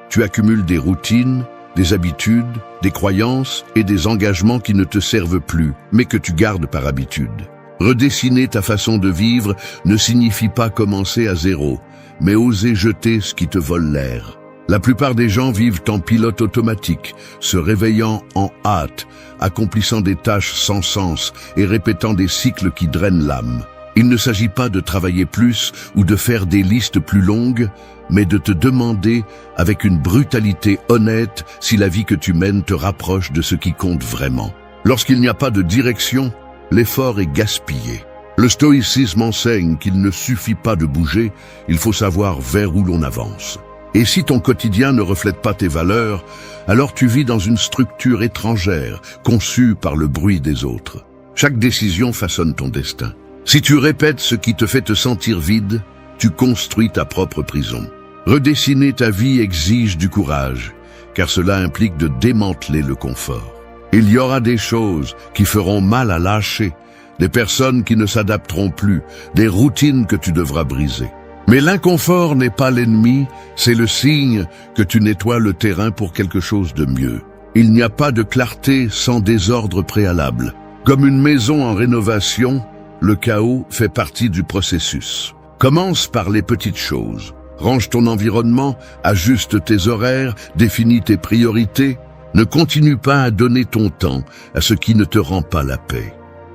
Tu accumules des routines, des habitudes, des croyances et des engagements qui ne te servent plus, mais que tu gardes par habitude. Redessiner ta façon de vivre ne signifie pas commencer à zéro, mais oser jeter ce qui te vole l'air. La plupart des gens vivent en pilote automatique, se réveillant en hâte, accomplissant des tâches sans sens et répétant des cycles qui drainent l'âme. Il ne s'agit pas de travailler plus ou de faire des listes plus longues, mais de te demander avec une brutalité honnête si la vie que tu mènes te rapproche de ce qui compte vraiment. Lorsqu'il n'y a pas de direction, l'effort est gaspillé. Le stoïcisme enseigne qu'il ne suffit pas de bouger, il faut savoir vers où l'on avance. Et si ton quotidien ne reflète pas tes valeurs, alors tu vis dans une structure étrangère, conçue par le bruit des autres. Chaque décision façonne ton destin. Si tu répètes ce qui te fait te sentir vide, tu construis ta propre prison. Redessiner ta vie exige du courage, car cela implique de démanteler le confort. Il y aura des choses qui feront mal à lâcher, des personnes qui ne s'adapteront plus, des routines que tu devras briser. Mais l'inconfort n'est pas l'ennemi, c'est le signe que tu nettoies le terrain pour quelque chose de mieux. Il n'y a pas de clarté sans désordre préalable. Comme une maison en rénovation, le chaos fait partie du processus. Commence par les petites choses. Range ton environnement, ajuste tes horaires, définis tes priorités. Ne continue pas à donner ton temps à ce qui ne te rend pas la paix.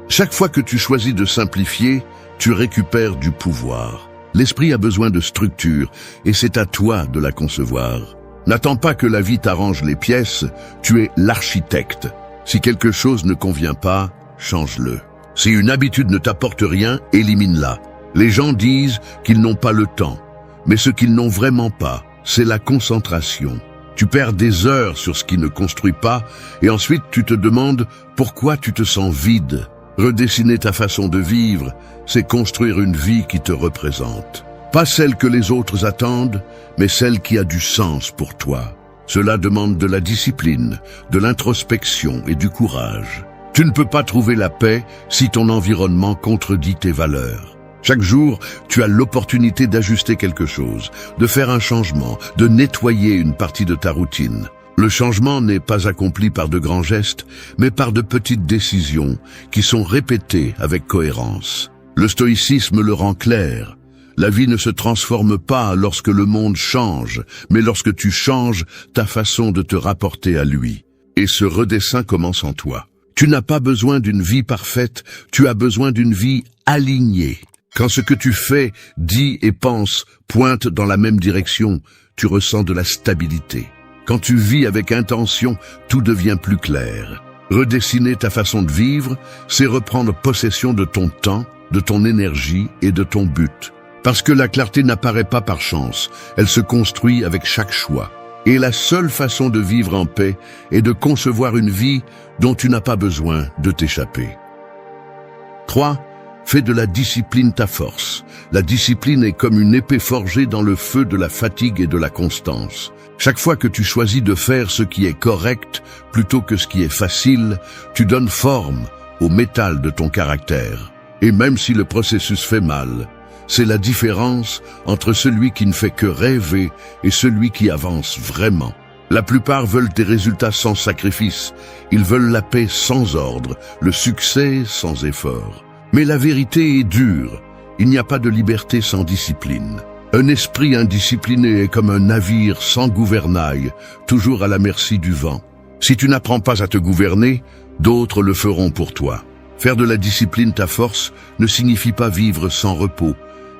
Chaque fois que tu choisis de simplifier, tu récupères du pouvoir. L'esprit a besoin de structure et c'est à toi de la concevoir. N'attends pas que la vie t'arrange les pièces, tu es l'architecte. Si quelque chose ne convient pas, change-le. Si une habitude ne t'apporte rien, élimine-la. Les gens disent qu'ils n'ont pas le temps, mais ce qu'ils n'ont vraiment pas, c'est la concentration. Tu perds des heures sur ce qui ne construit pas et ensuite tu te demandes pourquoi tu te sens vide. Redessiner ta façon de vivre, c'est construire une vie qui te représente. Pas celle que les autres attendent, mais celle qui a du sens pour toi. Cela demande de la discipline, de l'introspection et du courage. Tu ne peux pas trouver la paix si ton environnement contredit tes valeurs. Chaque jour, tu as l'opportunité d'ajuster quelque chose, de faire un changement, de nettoyer une partie de ta routine. Le changement n'est pas accompli par de grands gestes, mais par de petites décisions qui sont répétées avec cohérence. Le stoïcisme le rend clair. La vie ne se transforme pas lorsque le monde change, mais lorsque tu changes ta façon de te rapporter à lui. Et ce redessin commence en toi. Tu n'as pas besoin d'une vie parfaite, tu as besoin d'une vie alignée. Quand ce que tu fais, dis et penses pointe dans la même direction, tu ressens de la stabilité. Quand tu vis avec intention, tout devient plus clair. Redessiner ta façon de vivre, c'est reprendre possession de ton temps, de ton énergie et de ton but. Parce que la clarté n'apparaît pas par chance, elle se construit avec chaque choix. Et la seule façon de vivre en paix est de concevoir une vie dont tu n'as pas besoin de t'échapper. 3. Fais de la discipline ta force. La discipline est comme une épée forgée dans le feu de la fatigue et de la constance. Chaque fois que tu choisis de faire ce qui est correct plutôt que ce qui est facile, tu donnes forme au métal de ton caractère. Et même si le processus fait mal, c'est la différence entre celui qui ne fait que rêver et celui qui avance vraiment. La plupart veulent des résultats sans sacrifice. Ils veulent la paix sans ordre, le succès sans effort. Mais la vérité est dure. Il n'y a pas de liberté sans discipline. Un esprit indiscipliné est comme un navire sans gouvernail, toujours à la merci du vent. Si tu n'apprends pas à te gouverner, d'autres le feront pour toi. Faire de la discipline ta force ne signifie pas vivre sans repos,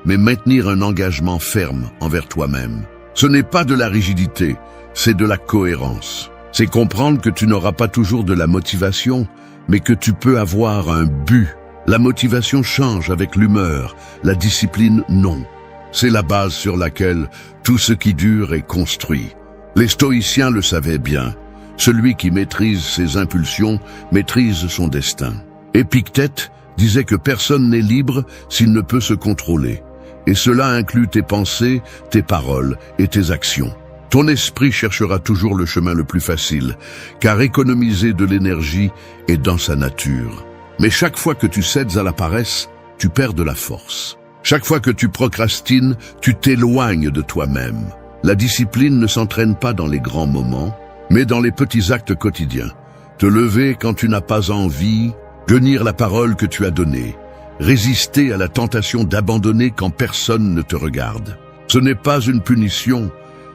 mais maintenir un engagement ferme envers toi-même. Ce n'est pas de la rigidité, c'est de la cohérence. C'est comprendre que tu n'auras pas toujours de la motivation, mais que tu peux avoir un but. La motivation change avec l'humeur, la discipline non. C'est la base sur laquelle tout ce qui dure est construit. Les stoïciens le savaient bien. Celui qui maîtrise ses impulsions maîtrise son destin. Épictète disait que personne n'est libre s'il ne peut se contrôler. Et cela inclut tes pensées, tes paroles et tes actions. Ton esprit cherchera toujours le chemin le plus facile, car économiser de l'énergie est dans sa nature. Mais chaque fois que tu cèdes à la paresse, tu perds de la force. Chaque fois que tu procrastines, tu t'éloignes de toi-même. La discipline ne s'entraîne pas dans les grands moments, mais dans les petits actes quotidiens. Te lever quand tu n'as pas envie, tenir la parole que tu as donnée, résister à la tentation d'abandonner quand personne ne te regarde. Ce n'est pas une punition,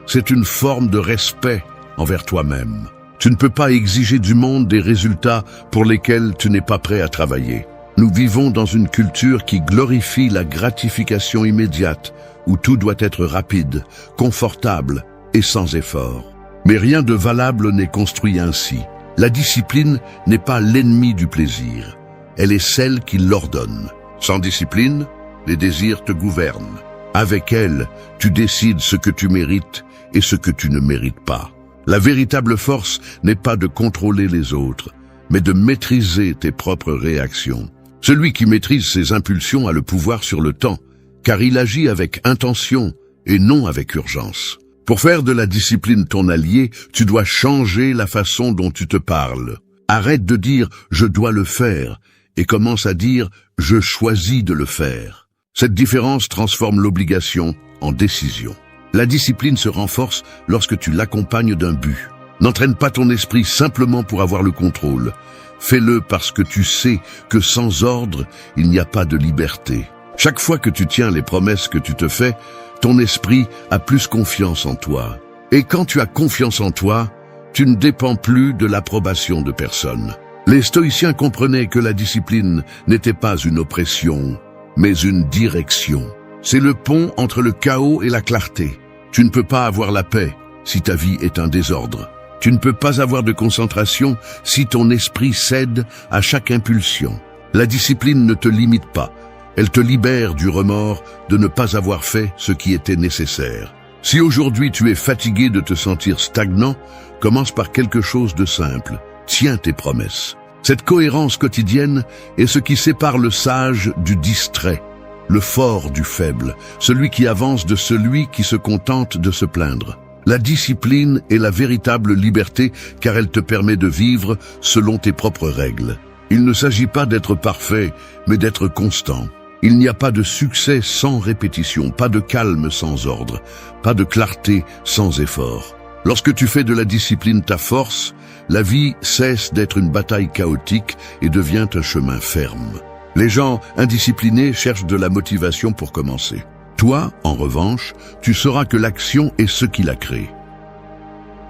c'est une forme de respect envers toi-même. Tu ne peux pas exiger du monde des résultats pour lesquels tu n'es pas prêt à travailler. Nous vivons dans une culture qui glorifie la gratification immédiate, où tout doit être rapide, confortable et sans effort. Mais rien de valable n'est construit ainsi. La discipline n'est pas l'ennemi du plaisir. Elle est celle qui l'ordonne. Sans discipline, les désirs te gouvernent. Avec elle, tu décides ce que tu mérites et ce que tu ne mérites pas. La véritable force n'est pas de contrôler les autres, mais de maîtriser tes propres réactions. Celui qui maîtrise ses impulsions a le pouvoir sur le temps, car il agit avec intention et non avec urgence. Pour faire de la discipline ton allié, tu dois changer la façon dont tu te parles. Arrête de dire « je dois le faire » et commence à dire « je choisis de le faire ». Cette différence transforme l'obligation en décision. La discipline se renforce lorsque tu l'accompagnes d'un but. N'entraîne pas ton esprit simplement pour avoir le contrôle. Fais-le parce que tu sais que sans ordre, il n'y a pas de liberté. Chaque fois que tu tiens les promesses que tu te fais, ton esprit a plus confiance en toi. Et quand tu as confiance en toi, tu ne dépends plus de l'approbation de personne. Les stoïciens comprenaient que la discipline n'était pas une oppression, mais une direction. C'est le pont entre le chaos et la clarté. Tu ne peux pas avoir la paix si ta vie est un désordre. Tu ne peux pas avoir de concentration si ton esprit cède à chaque impulsion. La discipline ne te limite pas. Elle te libère du remords de ne pas avoir fait ce qui était nécessaire. Si aujourd'hui tu es fatigué de te sentir stagnant, commence par quelque chose de simple. Tiens tes promesses. Cette cohérence quotidienne est ce qui sépare le sage du distrait, le fort du faible, celui qui avance de celui qui se contente de se plaindre. La discipline est la véritable liberté car elle te permet de vivre selon tes propres règles. Il ne s'agit pas d'être parfait, mais d'être constant. Il n'y a pas de succès sans répétition, pas de calme sans ordre, pas de clarté sans effort. Lorsque tu fais de la discipline ta force, la vie cesse d'être une bataille chaotique et devient un chemin ferme. Les gens indisciplinés cherchent de la motivation pour commencer. Toi, en revanche, tu sauras que l'action est ce qui la crée.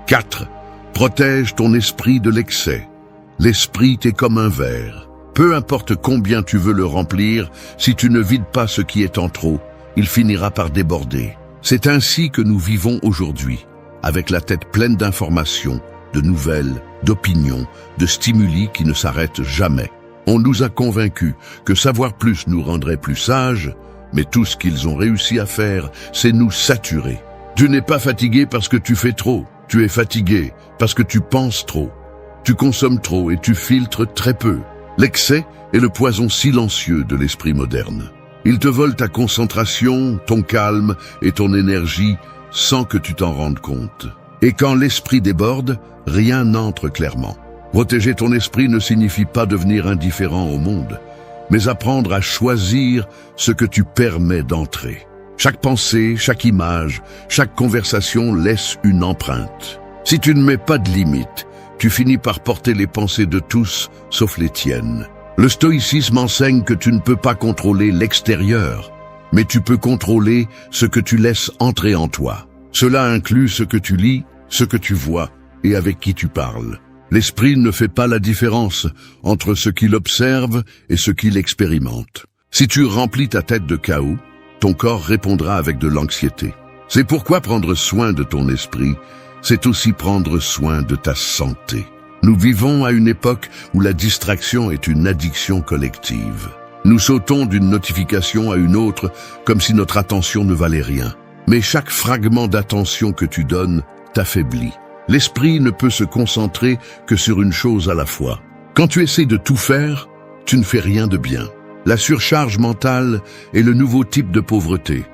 4. Protège ton esprit de l'excès. L'esprit est comme un verre. Peu importe combien tu veux le remplir, si tu ne vides pas ce qui est en trop, il finira par déborder. C'est ainsi que nous vivons aujourd'hui, avec la tête pleine d'informations, de nouvelles, d'opinions, de stimuli qui ne s'arrêtent jamais. On nous a convaincus que savoir plus nous rendrait plus sages, mais tout ce qu'ils ont réussi à faire, c'est nous saturer. Tu n'es pas fatigué parce que tu fais trop, tu es fatigué parce que tu penses trop. Tu consommes trop et tu filtres très peu. L'excès est le poison silencieux de l'esprit moderne. Il te vole ta concentration, ton calme et ton énergie sans que tu t'en rendes compte. Et quand l'esprit déborde, rien n'entre clairement. Protéger ton esprit ne signifie pas devenir indifférent au monde, mais apprendre à choisir ce que tu permets d'entrer. Chaque pensée, chaque image, chaque conversation laisse une empreinte. Si tu ne mets pas de limite, tu finis par porter les pensées de tous, sauf les tiennes. Le stoïcisme enseigne que tu ne peux pas contrôler l'extérieur, mais tu peux contrôler ce que tu laisses entrer en toi. Cela inclut ce que tu lis, ce que tu vois et avec qui tu parles. L'esprit ne fait pas la différence entre ce qu'il observe et ce qu'il expérimente. Si tu remplis ta tête de chaos, ton corps répondra avec de l'anxiété. C'est pourquoi prendre soin de ton esprit, c'est aussi prendre soin de ta santé. Nous vivons à une époque où la distraction est une addiction collective. Nous sautons d'une notification à une autre comme si notre attention ne valait rien. Mais chaque fragment d'attention que tu donnes t'affaiblit. L'esprit ne peut se concentrer que sur une chose à la fois. Quand tu essaies de tout faire, tu ne fais rien de bien. La surcharge mentale est le nouveau type de pauvreté.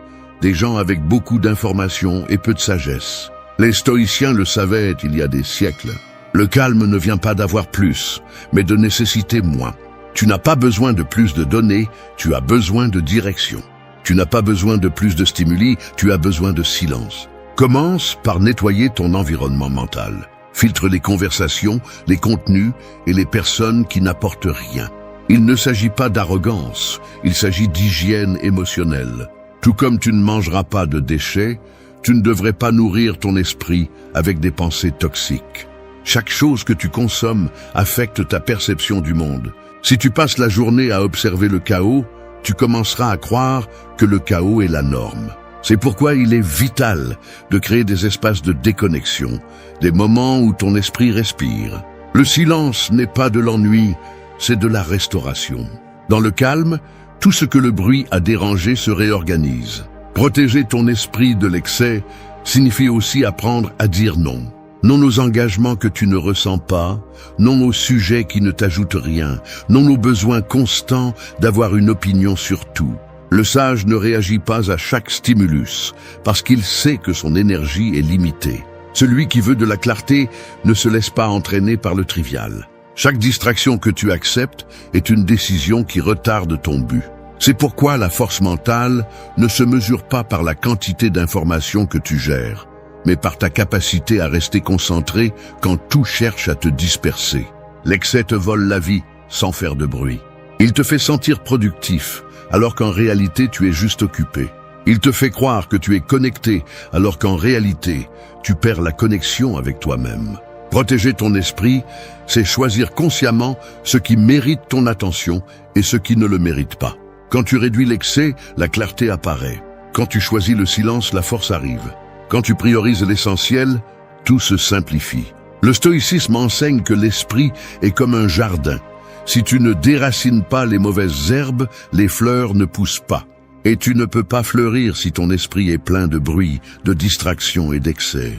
Des gens avec beaucoup d'informations et peu de sagesse. Les stoïciens le savaient il y a des siècles. Le calme ne vient pas d'avoir plus, mais de nécessiter moins. Tu n'as pas besoin de plus de données, tu as besoin de direction. Tu n'as pas besoin de plus de stimuli, tu as besoin de silence. Commence par nettoyer ton environnement mental. Filtre les conversations, les contenus et les personnes qui n'apportent rien. Il ne s'agit pas d'arrogance, il s'agit d'hygiène émotionnelle. Tout comme tu ne mangeras pas de déchets, tu ne devrais pas nourrir ton esprit avec des pensées toxiques. Chaque chose que tu consommes affecte ta perception du monde. Si tu passes la journée à observer le chaos, tu commenceras à croire que le chaos est la norme. C'est pourquoi il est vital de créer des espaces de déconnexion, des moments où ton esprit respire. Le silence n'est pas de l'ennui, c'est de la restauration. Dans le calme, tout ce que le bruit a dérangé se réorganise. Protéger ton esprit de l'excès signifie aussi apprendre à dire non. Non aux engagements que tu ne ressens pas, non aux sujets qui ne t'ajoutent rien, non au besoin constant d'avoir une opinion sur tout. Le sage ne réagit pas à chaque stimulus, parce qu'il sait que son énergie est limitée. Celui qui veut de la clarté ne se laisse pas entraîner par le trivial. Chaque distraction que tu acceptes est une décision qui retarde ton but. C'est pourquoi la force mentale ne se mesure pas par la quantité d'informations que tu gères, mais par ta capacité à rester concentré quand tout cherche à te disperser. L'excès te vole la vie sans faire de bruit. Il te fait sentir productif, alors qu'en réalité tu es juste occupé. Il te fait croire que tu es connecté, alors qu'en réalité tu perds la connexion avec toi-même. Protéger ton esprit, c'est choisir consciemment ce qui mérite ton attention et ce qui ne le mérite pas. Quand tu réduis l'excès, la clarté apparaît. Quand tu choisis le silence, la force arrive. Quand tu priorises l'essentiel, tout se simplifie. Le stoïcisme enseigne que l'esprit est comme un jardin. Si tu ne déracines pas les mauvaises herbes, les fleurs ne poussent pas. Et tu ne peux pas fleurir si ton esprit est plein de bruit, de distractions et d'excès.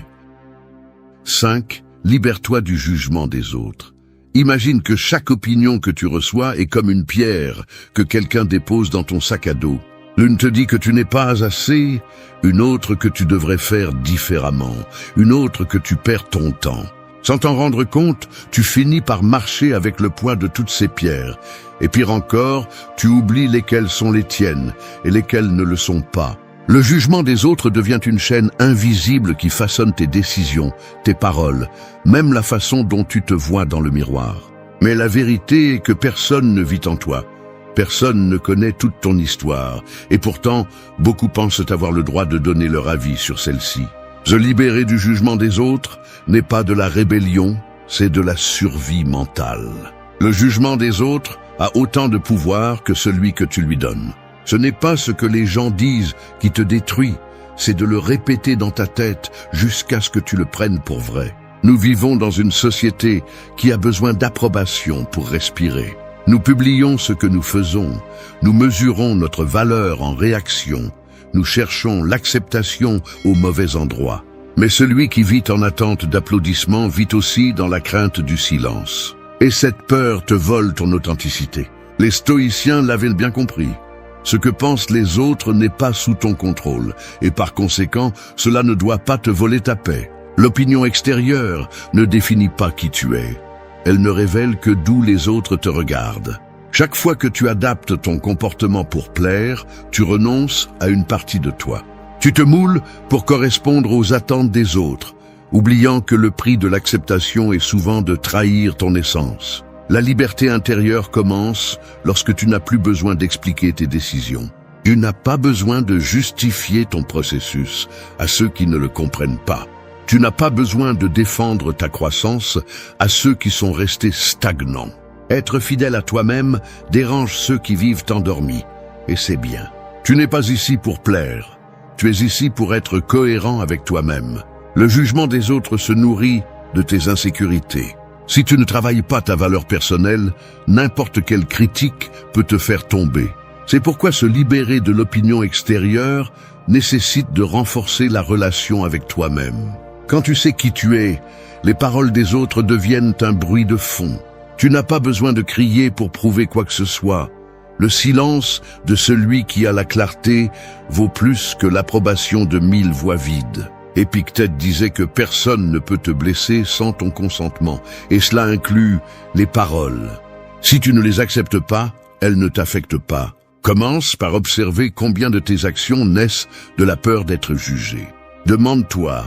5. Libère-toi du jugement des autres. Imagine que chaque opinion que tu reçois est comme une pierre que quelqu'un dépose dans ton sac à dos. L'une te dit que tu n'es pas assez, une autre que tu devrais faire différemment, une autre que tu perds ton temps. Sans t'en rendre compte, tu finis par marcher avec le poids de toutes ces pierres. Et pire encore, tu oublies lesquelles sont les tiennes et lesquelles ne le sont pas. Le jugement des autres devient une chaîne invisible qui façonne tes décisions, tes paroles, même la façon dont tu te vois dans le miroir. Mais la vérité est que personne ne vit en toi. Personne ne connaît toute ton histoire. Et pourtant, beaucoup pensent avoir le droit de donner leur avis sur celle-ci. Se libérer du jugement des autres n'est pas de la rébellion, c'est de la survie mentale. Le jugement des autres a autant de pouvoir que celui que tu lui donnes. Ce n'est pas ce que les gens disent qui te détruit, c'est de le répéter dans ta tête jusqu'à ce que tu le prennes pour vrai. Nous vivons dans une société qui a besoin d'approbation pour respirer. Nous publions ce que nous faisons, nous mesurons notre valeur en réaction, nous cherchons l'acceptation au mauvais endroit. Mais celui qui vit en attente d'applaudissements vit aussi dans la crainte du silence. Et cette peur te vole ton authenticité. Les stoïciens l'avaient bien compris. Ce que pensent les autres n'est pas sous ton contrôle, et par conséquent, cela ne doit pas te voler ta paix. L'opinion extérieure ne définit pas qui tu es. Elle ne révèle que d'où les autres te regardent. Chaque fois que tu adaptes ton comportement pour plaire, tu renonces à une partie de toi. Tu te moules pour correspondre aux attentes des autres, oubliant que le prix de l'acceptation est souvent de trahir ton essence. La liberté intérieure commence lorsque tu n'as plus besoin d'expliquer tes décisions. Tu n'as pas besoin de justifier ton processus à ceux qui ne le comprennent pas. Tu n'as pas besoin de défendre ta croissance à ceux qui sont restés stagnants. Être fidèle à toi-même dérange ceux qui vivent endormis, et c'est bien. Tu n'es pas ici pour plaire, tu es ici pour être cohérent avec toi-même. Le jugement des autres se nourrit de tes insécurités. Si tu ne travailles pas ta valeur personnelle, n'importe quelle critique peut te faire tomber. C'est pourquoi se libérer de l'opinion extérieure nécessite de renforcer la relation avec toi-même. Quand tu sais qui tu es, les paroles des autres deviennent un bruit de fond. Tu n'as pas besoin de crier pour prouver quoi que ce soit. Le silence de celui qui a la clarté vaut plus que l'approbation de 1000 voix vides. Épictète disait que personne ne peut te blesser sans ton consentement, et cela inclut les paroles. Si tu ne les acceptes pas, elles ne t'affectent pas. Commence par observer combien de tes actions naissent de la peur d'être jugé. Demande-toi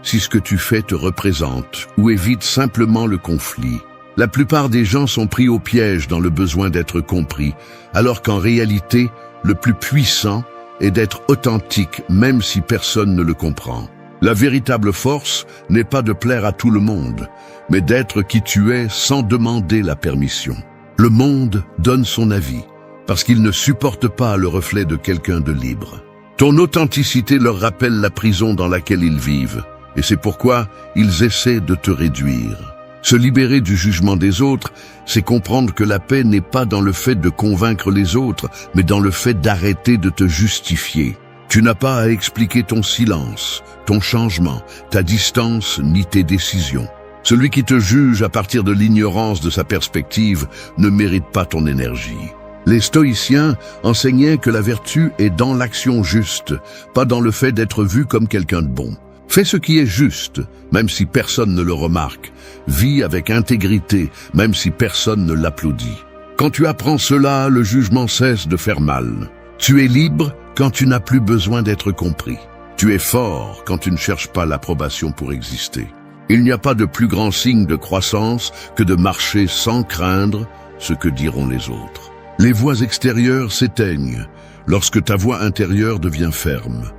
si ce que tu fais te représente ou évite simplement le conflit. La plupart des gens sont pris au piège dans le besoin d'être compris, alors qu'en réalité, le plus puissant est d'être authentique même si personne ne le comprend. La véritable force n'est pas de plaire à tout le monde, mais d'être qui tu es sans demander la permission. Le monde donne son avis, parce qu'il ne supporte pas le reflet de quelqu'un de libre. Ton authenticité leur rappelle la prison dans laquelle ils vivent, et c'est pourquoi ils essaient de te réduire. Se libérer du jugement des autres, c'est comprendre que la paix n'est pas dans le fait de convaincre les autres, mais dans le fait d'arrêter de te justifier. Tu n'as pas à expliquer ton silence, ton changement, ta distance ni tes décisions. Celui qui te juge à partir de l'ignorance de sa perspective ne mérite pas ton énergie. Les stoïciens enseignaient que la vertu est dans l'action juste, pas dans le fait d'être vu comme quelqu'un de bon. Fais ce qui est juste, même si personne ne le remarque. Vis avec intégrité, même si personne ne l'applaudit. Quand tu apprends cela, le jugement cesse de faire mal. Tu es libre quand tu n'as plus besoin d'être compris. Tu es fort quand tu ne cherches pas l'approbation pour exister. Il n'y a pas de plus grand signe de croissance que de marcher sans craindre ce que diront les autres. Les voix extérieures s'éteignent lorsque ta voix intérieure devient ferme.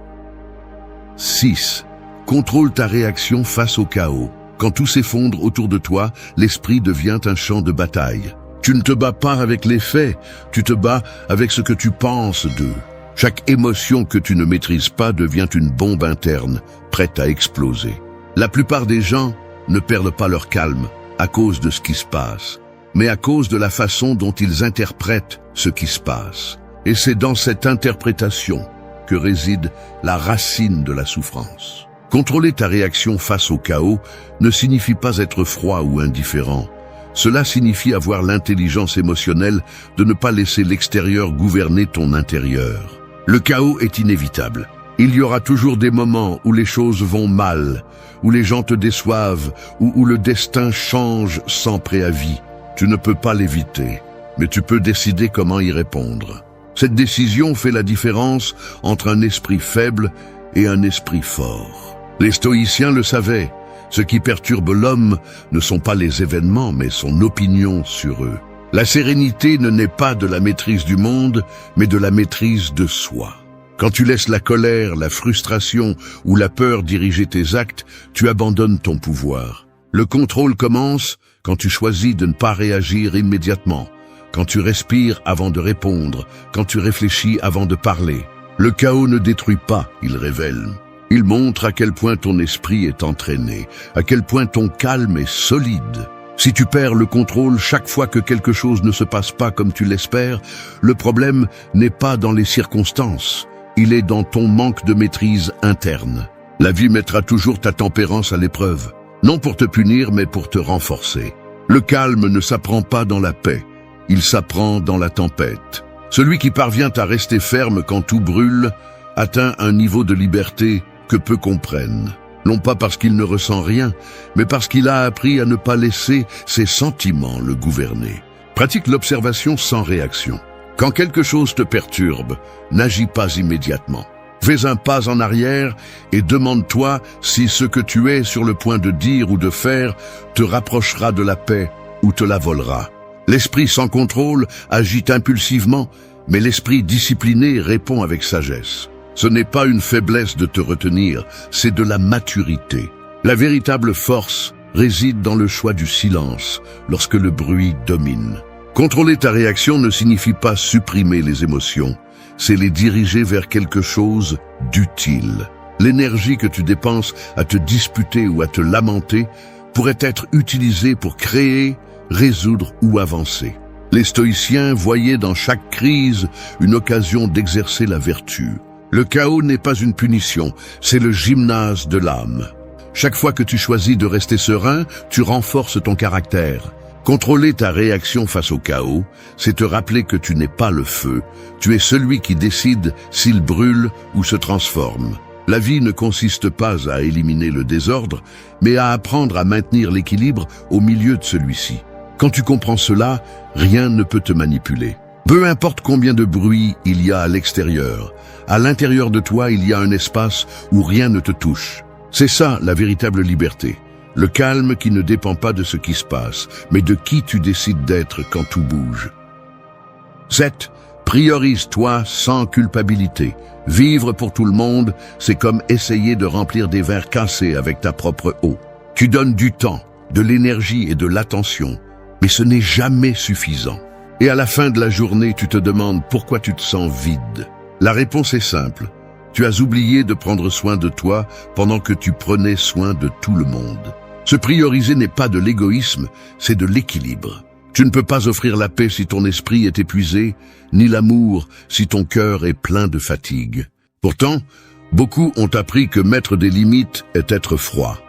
6. Contrôle ta réaction face au chaos. Quand tout s'effondre autour de toi, l'esprit devient un champ de bataille. Tu ne te bats pas avec les faits, tu te bats avec ce que tu penses d'eux. Chaque émotion que tu ne maîtrises pas devient une bombe interne, prête à exploser. La plupart des gens ne perdent pas leur calme à cause de ce qui se passe, mais à cause de la façon dont ils interprètent ce qui se passe. Et c'est dans cette interprétation que réside la racine de la souffrance. Contrôler ta réaction face au chaos ne signifie pas être froid ou indifférent. Cela signifie avoir l'intelligence émotionnelle de ne pas laisser l'extérieur gouverner ton intérieur. Le chaos est inévitable, Il y aura toujours des moments où les choses vont mal, où les gens te déçoivent, ou où le destin change sans préavis. Tu ne peux pas l'éviter, mais tu peux décider comment y répondre. Cette décision fait la différence entre un esprit faible et un esprit fort. Les stoïciens le savaient. Ce qui perturbe l'homme ne sont pas les événements, mais son opinion sur eux. La sérénité ne naît pas de la maîtrise du monde, mais de la maîtrise de soi. Quand tu laisses la colère, la frustration ou la peur diriger tes actes, tu abandonnes ton pouvoir. Le contrôle commence quand tu choisis de ne pas réagir immédiatement, quand tu respires avant de répondre, quand tu réfléchis avant de parler. Le chaos ne détruit pas, il révèle. Il montre à quel point ton esprit est entraîné, à quel point ton calme est solide. Si tu perds le contrôle chaque fois que quelque chose ne se passe pas comme tu l'espères, le problème n'est pas dans les circonstances, il est dans ton manque de maîtrise interne. La vie mettra toujours ta tempérance à l'épreuve, non pour te punir mais pour te renforcer. Le calme ne s'apprend pas dans la paix, il s'apprend dans la tempête. Celui qui parvient à rester ferme quand tout brûle atteint un niveau de liberté que peu comprennent. Non pas parce qu'il ne ressent rien, mais parce qu'il a appris à ne pas laisser ses sentiments le gouverner. Pratique l'observation sans réaction. Quand quelque chose te perturbe, n'agis pas immédiatement. Fais un pas en arrière et demande-toi si ce que tu es sur le point de dire ou de faire te rapprochera de la paix ou te la volera. L'esprit sans contrôle agit impulsivement, mais l'esprit discipliné répond avec sagesse. Ce n'est pas une faiblesse de te retenir, c'est de la maturité. La véritable force réside dans le choix du silence, lorsque le bruit domine. Contrôler ta réaction ne signifie pas supprimer les émotions, c'est les diriger vers quelque chose d'utile. L'énergie que tu dépenses à te disputer ou à te lamenter pourrait être utilisée pour créer, résoudre ou avancer. Les stoïciens voyaient dans chaque crise une occasion d'exercer la vertu. Le chaos n'est pas une punition, c'est le gymnase de l'âme. Chaque fois que tu choisis de rester serein, tu renforces ton caractère. Contrôler ta réaction face au chaos, c'est te rappeler que tu n'es pas le feu, tu es celui qui décide s'il brûle ou se transforme. La vie ne consiste pas à éliminer le désordre, mais à apprendre à maintenir l'équilibre au milieu de celui-ci. Quand tu comprends cela, rien ne peut te manipuler. Peu importe combien de bruit il y a à l'extérieur, à l'intérieur de toi, il y a un espace où rien ne te touche. C'est ça, la véritable liberté. Le calme qui ne dépend pas de ce qui se passe, mais de qui tu décides d'être quand tout bouge. 7. Priorise-toi sans culpabilité. Vivre pour tout le monde, c'est comme essayer de remplir des verres cassés avec ta propre eau. Tu donnes du temps, de l'énergie et de l'attention, mais ce n'est jamais suffisant. Et à la fin de la journée, tu te demandes pourquoi tu te sens vide. La réponse est simple. Tu as oublié de prendre soin de toi pendant que tu prenais soin de tout le monde. Se prioriser n'est pas de l'égoïsme, c'est de l'équilibre. Tu ne peux pas offrir la paix si ton esprit est épuisé, ni l'amour si ton cœur est plein de fatigue. Pourtant, beaucoup ont appris que mettre des limites est être froid,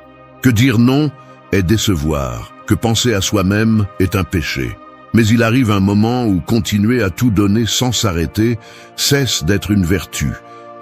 que dire non est décevoir, que penser à soi-même est un péché. Mais il arrive un moment où continuer à tout donner sans s'arrêter cesse d'être une vertu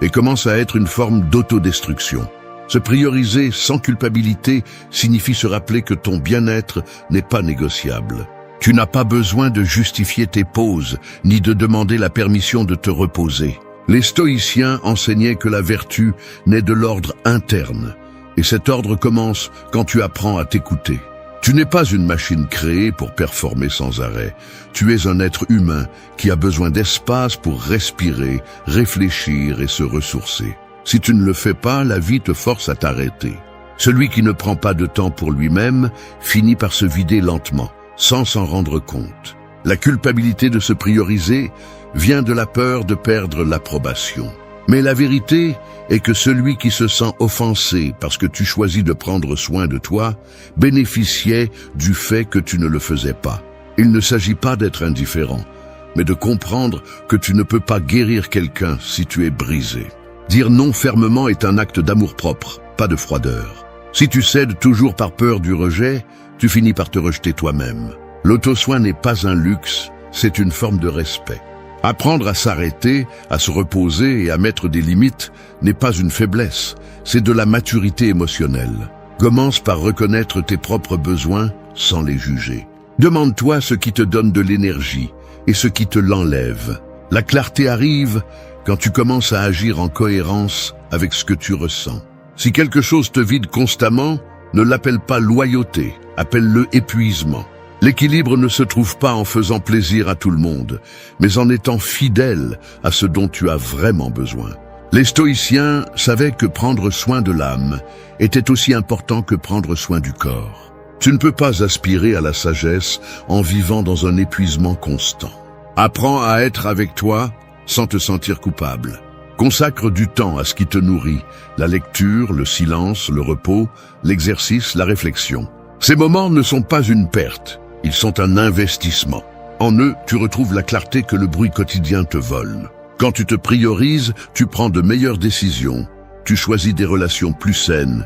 et commence à être une forme d'autodestruction. Se prioriser sans culpabilité signifie se rappeler que ton bien-être n'est pas négociable. Tu n'as pas besoin de justifier tes pauses, ni de demander la permission de te reposer. Les stoïciens enseignaient que la vertu naît de l'ordre interne, et cet ordre commence quand tu apprends à t'écouter. Tu n'es pas une machine créée pour performer sans arrêt. Tu es un être humain qui a besoin d'espace pour respirer, réfléchir et se ressourcer. Si tu ne le fais pas, la vie te force à t'arrêter. Celui qui ne prend pas de temps pour lui-même finit par se vider lentement, sans s'en rendre compte. La culpabilité de se prioriser vient de la peur de perdre l'approbation. Mais la vérité est que celui qui se sent offensé parce que tu choisis de prendre soin de toi bénéficiait du fait que tu ne le faisais pas. Il ne s'agit pas d'être indifférent, mais de comprendre que tu ne peux pas guérir quelqu'un si tu es brisé. Dire non fermement est un acte d'amour-propre, pas de froideur. Si tu cèdes toujours par peur du rejet, tu finis par te rejeter toi-même. L'auto-soin n'est pas un luxe, c'est une forme de respect. Apprendre à s'arrêter, à se reposer et à mettre des limites n'est pas une faiblesse, c'est de la maturité émotionnelle. Commence par reconnaître tes propres besoins sans les juger. Demande-toi ce qui te donne de l'énergie et ce qui te l'enlève. La clarté arrive quand tu commences à agir en cohérence avec ce que tu ressens. Si quelque chose te vide constamment, ne l'appelle pas loyauté, appelle-le épuisement. L'équilibre ne se trouve pas en faisant plaisir à tout le monde, mais en étant fidèle à ce dont tu as vraiment besoin. Les stoïciens savaient que prendre soin de l'âme était aussi important que prendre soin du corps. Tu ne peux pas aspirer à la sagesse en vivant dans un épuisement constant. Apprends à être avec toi sans te sentir coupable. Consacre du temps à ce qui te nourrit, la lecture, le silence, le repos, l'exercice, la réflexion. Ces moments ne sont pas une perte, ils sont un investissement. En eux, tu retrouves la clarté que le bruit quotidien te vole. Quand tu te priorises, tu prends de meilleures décisions, tu choisis des relations plus saines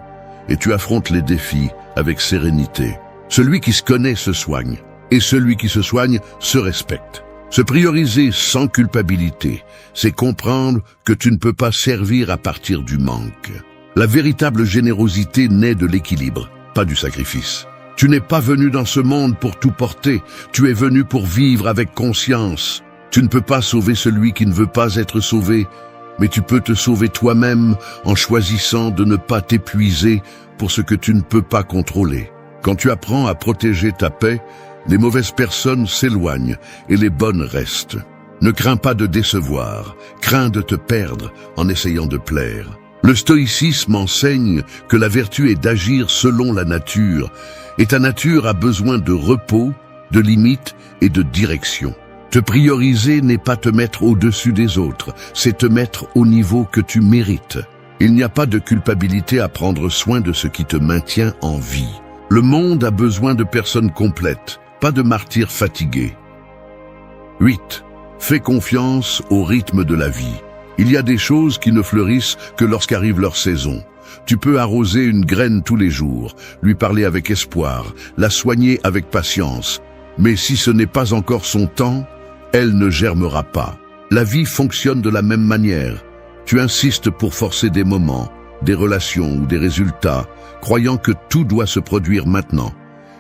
et tu affrontes les défis avec sérénité. Celui qui se connaît se soigne et celui qui se soigne se respecte. Se prioriser sans culpabilité, c'est comprendre que tu ne peux pas servir à partir du manque. La véritable générosité naît de l'équilibre, pas du sacrifice. Tu n'es pas venu dans ce monde pour tout porter, tu es venu pour vivre avec conscience. Tu ne peux pas sauver celui qui ne veut pas être sauvé, mais tu peux te sauver toi-même en choisissant de ne pas t'épuiser pour ce que tu ne peux pas contrôler. Quand tu apprends à protéger ta paix, les mauvaises personnes s'éloignent et les bonnes restent. Ne crains pas de décevoir, crains de te perdre en essayant de plaire. Le stoïcisme enseigne que la vertu est d'agir selon la nature, et ta nature a besoin de repos, de limites et de direction. Te prioriser n'est pas te mettre au-dessus des autres, c'est te mettre au niveau que tu mérites. Il n'y a pas de culpabilité à prendre soin de ce qui te maintient en vie. Le monde a besoin de personnes complètes, pas de martyrs fatigués. 8. Fais confiance au rythme de la vie. Il y a des choses qui ne fleurissent que lorsqu'arrive leur saison. Tu peux arroser une graine tous les jours, lui parler avec espoir, la soigner avec patience. Mais si ce n'est pas encore son temps, elle ne germera pas. La vie fonctionne de la même manière. Tu insistes pour forcer des moments, des relations ou des résultats, croyant que tout doit se produire maintenant.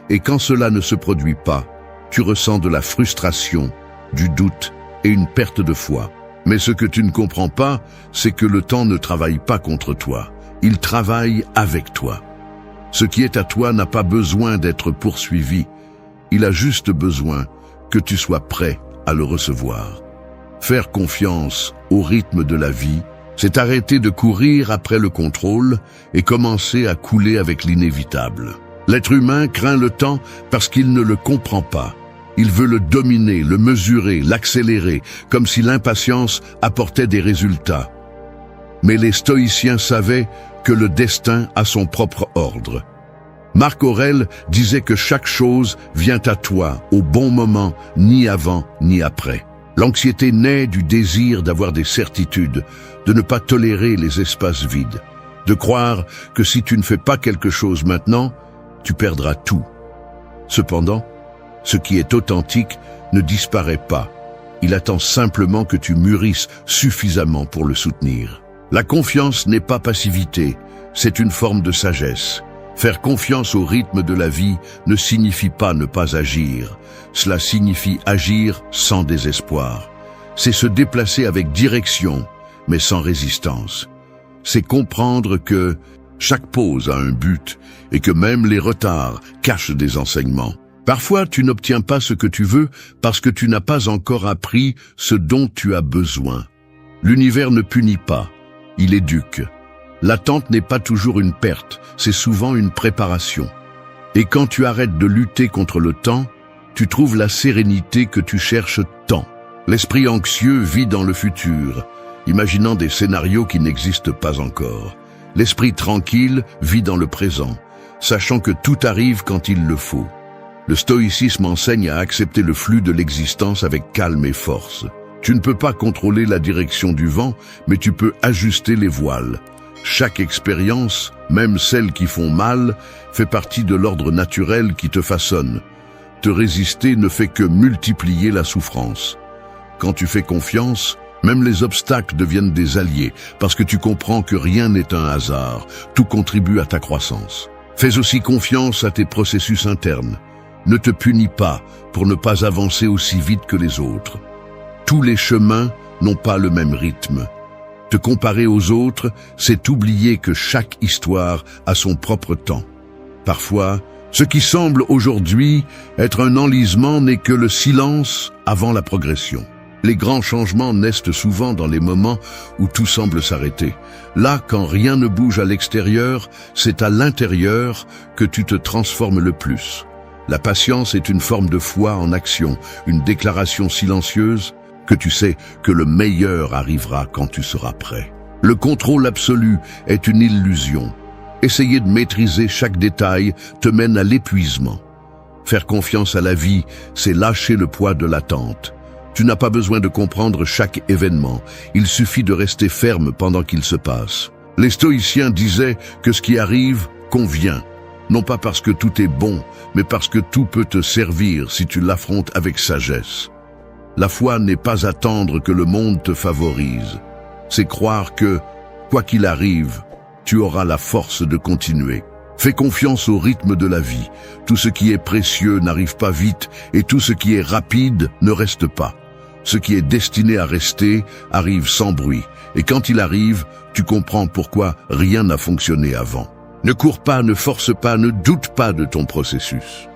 Et quand cela ne se produit pas, tu ressens de la frustration, du doute et une perte de foi. Mais ce que tu ne comprends pas, c'est que le temps ne travaille pas contre toi. Il travaille avec toi. Ce qui est à toi n'a pas besoin d'être poursuivi. Il a juste besoin que tu sois prêt à le recevoir. Faire confiance au rythme de la vie, c'est arrêter de courir après le contrôle et commencer à couler avec l'inévitable. L'être humain craint le temps parce qu'il ne le comprend pas. Il veut le dominer, le mesurer, l'accélérer, comme si l'impatience apportait des résultats. Mais les stoïciens savaient que le destin a son propre ordre. Marc Aurèle disait que chaque chose vient à toi au bon moment, ni avant ni après. L'anxiété naît du désir d'avoir des certitudes, de ne pas tolérer les espaces vides, de croire que si tu ne fais pas quelque chose maintenant, tu perdras tout. Cependant, ce qui est authentique ne disparaît pas. Il attend simplement que tu mûrisses suffisamment pour le soutenir. La confiance n'est pas passivité, c'est une forme de sagesse. Faire confiance au rythme de la vie ne signifie pas ne pas agir. Cela signifie agir sans désespoir. C'est se déplacer avec direction, mais sans résistance. C'est comprendre que chaque pause a un but et que même les retards cachent des enseignements. Parfois, tu n'obtiens pas ce que tu veux parce que tu n'as pas encore appris ce dont tu as besoin. L'univers ne punit pas, il éduque. L'attente n'est pas toujours une perte, c'est souvent une préparation. Et quand tu arrêtes de lutter contre le temps, tu trouves la sérénité que tu cherches tant. L'esprit anxieux vit dans le futur, imaginant des scénarios qui n'existent pas encore. L'esprit tranquille vit dans le présent, sachant que tout arrive quand il le faut. Le stoïcisme enseigne à accepter le flux de l'existence avec calme et force. Tu ne peux pas contrôler la direction du vent, mais tu peux ajuster les voiles. Chaque expérience, même celles qui font mal, fait partie de l'ordre naturel qui te façonne. Te résister ne fait que multiplier la souffrance. Quand tu fais confiance, même les obstacles deviennent des alliés, parce que tu comprends que rien n'est un hasard, tout contribue à ta croissance. Fais aussi confiance à tes processus internes. Ne te punis pas pour ne pas avancer aussi vite que les autres. Tous les chemins n'ont pas le même rythme. Te comparer aux autres, c'est oublier que chaque histoire a son propre temps. Parfois, ce qui semble aujourd'hui être un enlisement n'est que le silence avant la progression. Les grands changements naissent souvent dans les moments où tout semble s'arrêter. Là, quand rien ne bouge à l'extérieur, c'est à l'intérieur que tu te transformes le plus. La patience est une forme de foi en action, une déclaration silencieuse que tu sais que le meilleur arrivera quand tu seras prêt. Le contrôle absolu est une illusion. Essayer de maîtriser chaque détail te mène à l'épuisement. Faire confiance à la vie, c'est lâcher le poids de l'attente. Tu n'as pas besoin de comprendre chaque événement, il suffit de rester ferme pendant qu'il se passe. Les stoïciens disaient que ce qui arrive convient, non pas parce que tout est bon, mais parce que tout peut te servir si tu l'affrontes avec sagesse. La foi n'est pas attendre que le monde te favorise, c'est croire que, quoi qu'il arrive, tu auras la force de continuer. Fais confiance au rythme de la vie. Tout ce qui est précieux n'arrive pas vite et tout ce qui est rapide ne reste pas. Ce qui est destiné à rester arrive sans bruit. Et quand il arrive, tu comprends pourquoi rien n'a fonctionné avant. Ne cours pas, ne force pas, ne doute pas de ton processus.